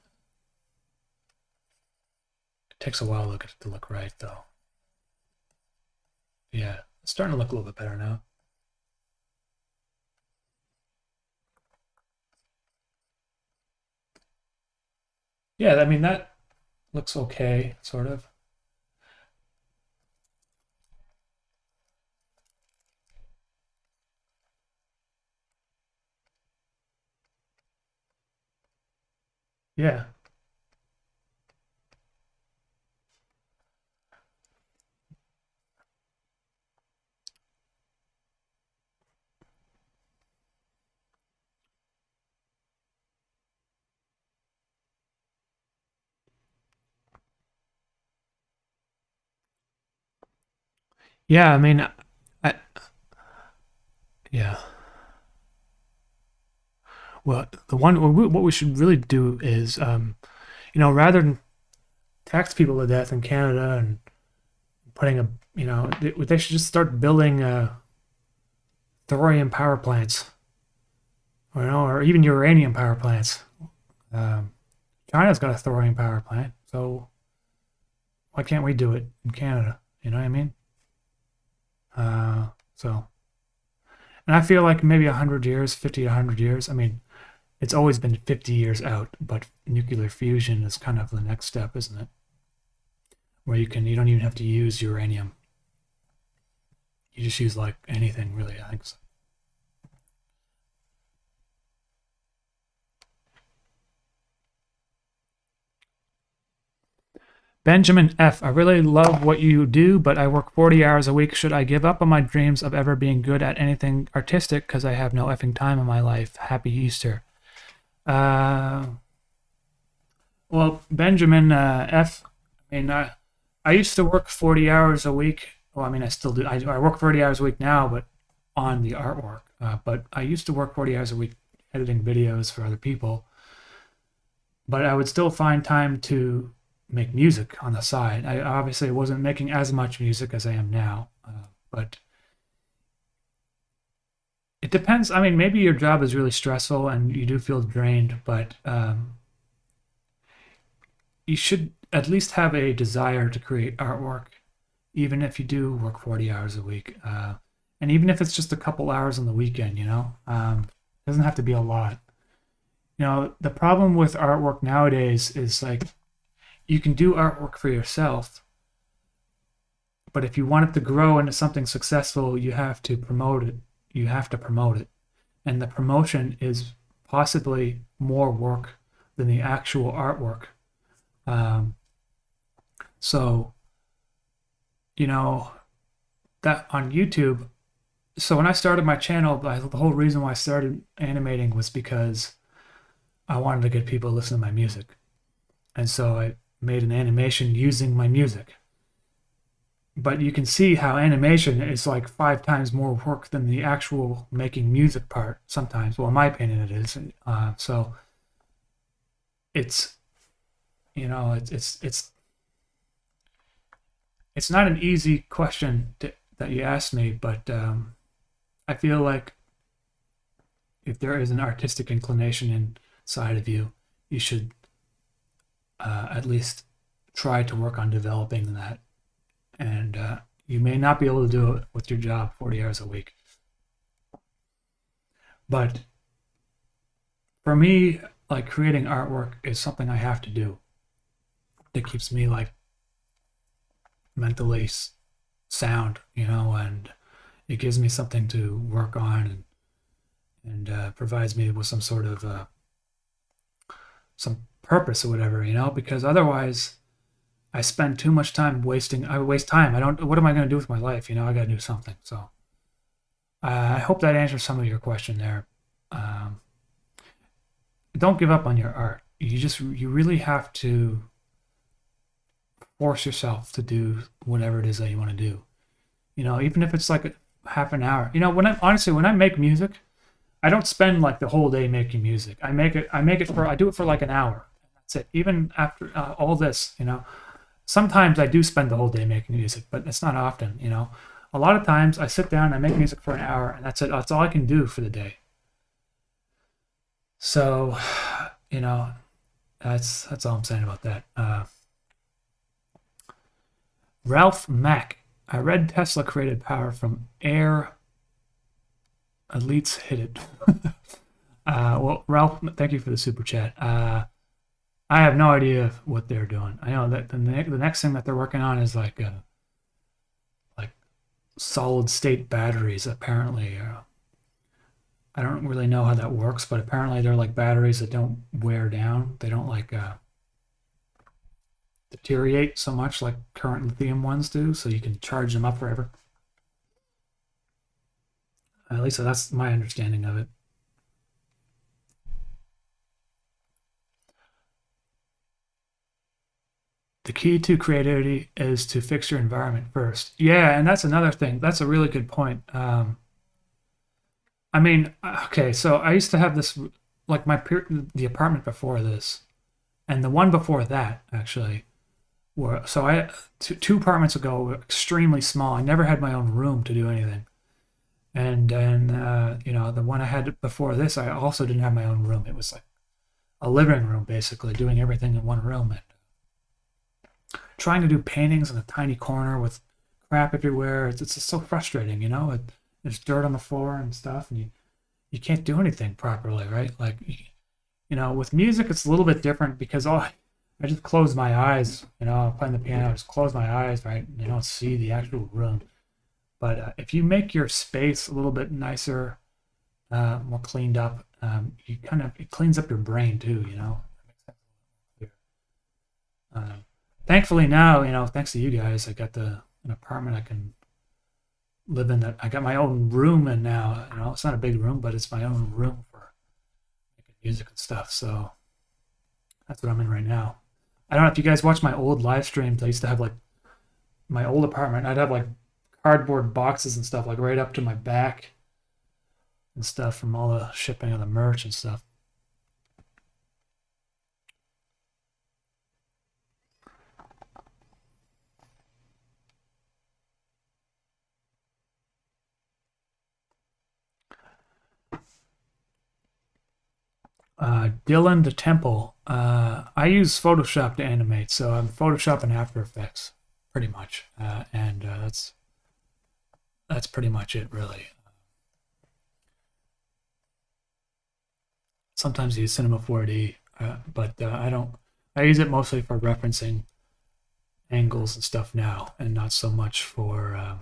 It takes a while to get it to look right, though. Yeah, it's starting to look a little bit better now. Yeah, I mean, that looks okay, sort of. Yeah. Yeah, I mean, yeah. Well, what we should really do is, you know, rather than tax people to death in Canada and putting you know, they should just start building thorium power plants, or, you know, or even uranium power plants. Um, China's got a thorium power plant, so why can't we do it in Canada? You know what I mean? So, and I feel like maybe 100 years, 50 to 100 years. I mean, it's always been 50 years out, but nuclear fusion is kind of the next step, isn't it? Where you don't even have to use uranium. You just use like anything, really, I think so. Benjamin F. I really love what you do, but I work 40 hours a week. Should I give up on my dreams of ever being good at anything artistic because I have no effing time in my life? Happy Easter. Well, Benjamin F. I mean, I used to work 40 hours a week. Well, I mean, I still do. I work 40 hours a week now, but on the artwork. But I used to work 40 hours a week editing videos for other people. But I would still find time to make music on the side. I obviously wasn't making as much music as I am now, but it depends. I mean, maybe your job is really stressful and you do feel drained, but you should at least have a desire to create artwork, even if you do work 40 hours a week. And even if it's just a couple hours on the weekend, you know, it doesn't have to be a lot. You know, the problem with artwork nowadays is like you can do artwork for yourself, but if you want it to grow into something successful, you have to promote it. You have to promote it. And the promotion is possibly more work than the actual artwork. So, you know, that on YouTube. So when I started my channel, the whole reason why I started animating was because I wanted to get people to listen to my music. And so I made an animation using my music. But you can see how animation is like 5 times more work than the actual making music part sometimes. Well, in my opinion, it is. So it's, you know, it's not an easy question that you asked me, but I feel like if there is an artistic inclination inside of you, you should at least try to work on developing that. And you may not be able to do it with your job 40 hours a week. But for me, like creating artwork is something I have to do. It keeps me like mentally sound, you know, and it gives me something to work on and provides me with some sort of some purpose or whatever, you know, because otherwise I spend too much time wasting. I waste time. I don't. What am I going to do with my life? You know, I got to do something. So I hope that answers some of your question there. Um, don't give up on your art. You really have to force yourself to do whatever it is that you want to do. You know, even if it's like a half an hour. You know, when I make music, I don't spend like the whole day making music. I do it for like an hour. That's it. Even after all this, you know, sometimes I do spend the whole day making music, but it's not often, you know. A lot of times I sit down, I make music for an hour, and that's it. That's all I can do for the day. So, you know, that's all I'm saying about that. Ralph Mack. I read Tesla created power from air. Elites hit it. Well, Ralph, thank you for the super chat. I have no idea what they're doing. I know that the next thing that they're working on is like solid state batteries. Apparently, I don't really know how that works, but apparently they're like batteries that don't wear down. They don't like deteriorate so much like current lithium ones do, so you can charge them up forever. At least that's my understanding of it. The key to creativity is to fix your environment first. Yeah, and that's another thing. That's a really good point. I mean, okay, so I used to have this, like the apartment before this, and the one before that actually were. So I two apartments ago were extremely small. I never had my own room to do anything, and then you know, the one I had before this, I also didn't have my own room. It was like a living room basically, doing everything in one room, and trying to do paintings in a tiny corner with crap everywhere. It's just so frustrating, you know. There's dirt on the floor and stuff, and you can't do anything properly, right? Like, you know, with music, it's a little bit different because I just close my eyes, you know, playing the piano, I just close my eyes, right? And you don't see the actual room. But if you make your space a little bit nicer, more cleaned up, it cleans up your brain too, you know. Thankfully now, you know, thanks to you guys, I got an apartment I can live in. That I got my own room in now. You know, it's not a big room, but it's my own room for making music and stuff. So that's what I'm in right now. I don't know if you guys watch my old live streams. I used to have like my old apartment. I'd have like cardboard boxes and stuff like right up to my back and stuff from all the shipping of the merch and stuff. Dylan the Temple. I use Photoshop to animate, so I'm Photoshop and After Effects, pretty much, and that's pretty much it, really. Sometimes I use Cinema 4D, but I don't. I use it mostly for referencing angles and stuff now, and not so much for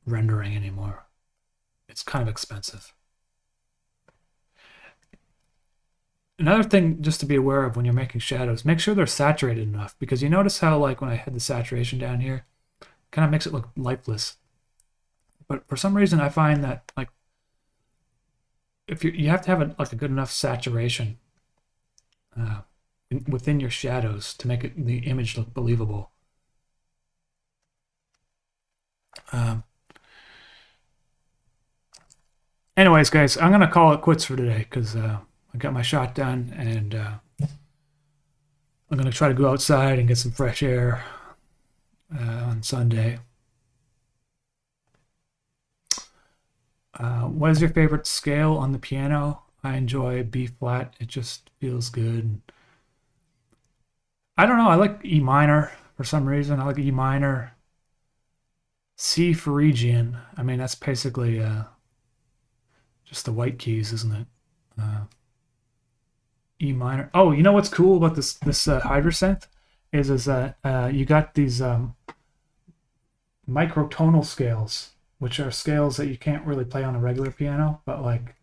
rendering anymore. It's kind of expensive. Another thing just to be aware of when you're making shadows, make sure they're saturated enough, because you notice how like when I had the saturation down here, it kind of makes it look lifeless. But for some reason I find that like if you have to have a good enough saturation within your shadows to make the image look believable. Anyways, guys, I'm gonna call it quits for today because I got my shot done, and I'm gonna try to go outside and get some fresh air on Sunday. What is your favorite scale on the piano? I enjoy B flat. It just feels good. I don't know. I like E minor for some reason. I like E minor. C Phrygian. I mean, that's basically just the white keys, isn't it? E minor. Oh, you know what's cool about this Hydra synth is that you got these microtonal scales, which are scales that you can't really play on a regular piano, but like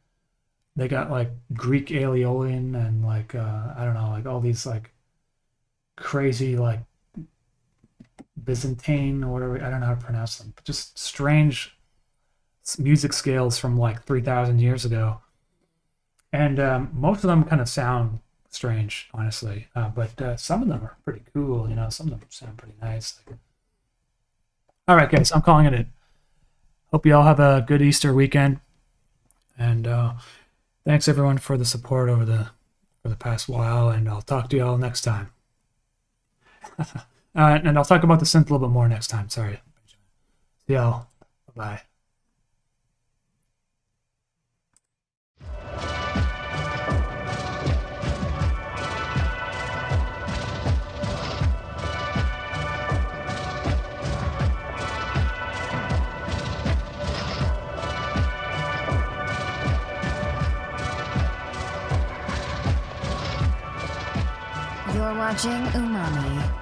they got like Greek Aeolian and like I don't know, like all these like crazy like Byzantine or whatever, I don't know how to pronounce them, but just strange music scales from like 3,000 years ago. And most of them kind of sound strange, honestly, but some of them are pretty cool. You know, some of them sound pretty nice. All right, guys, I'm calling it in. Hope you all have a good Easter weekend, and thanks everyone for the support over the past while. And I'll talk to you all next time. And I'll talk about the synth a little bit more next time. Sorry. See y'all. Bye. You're watching Umami.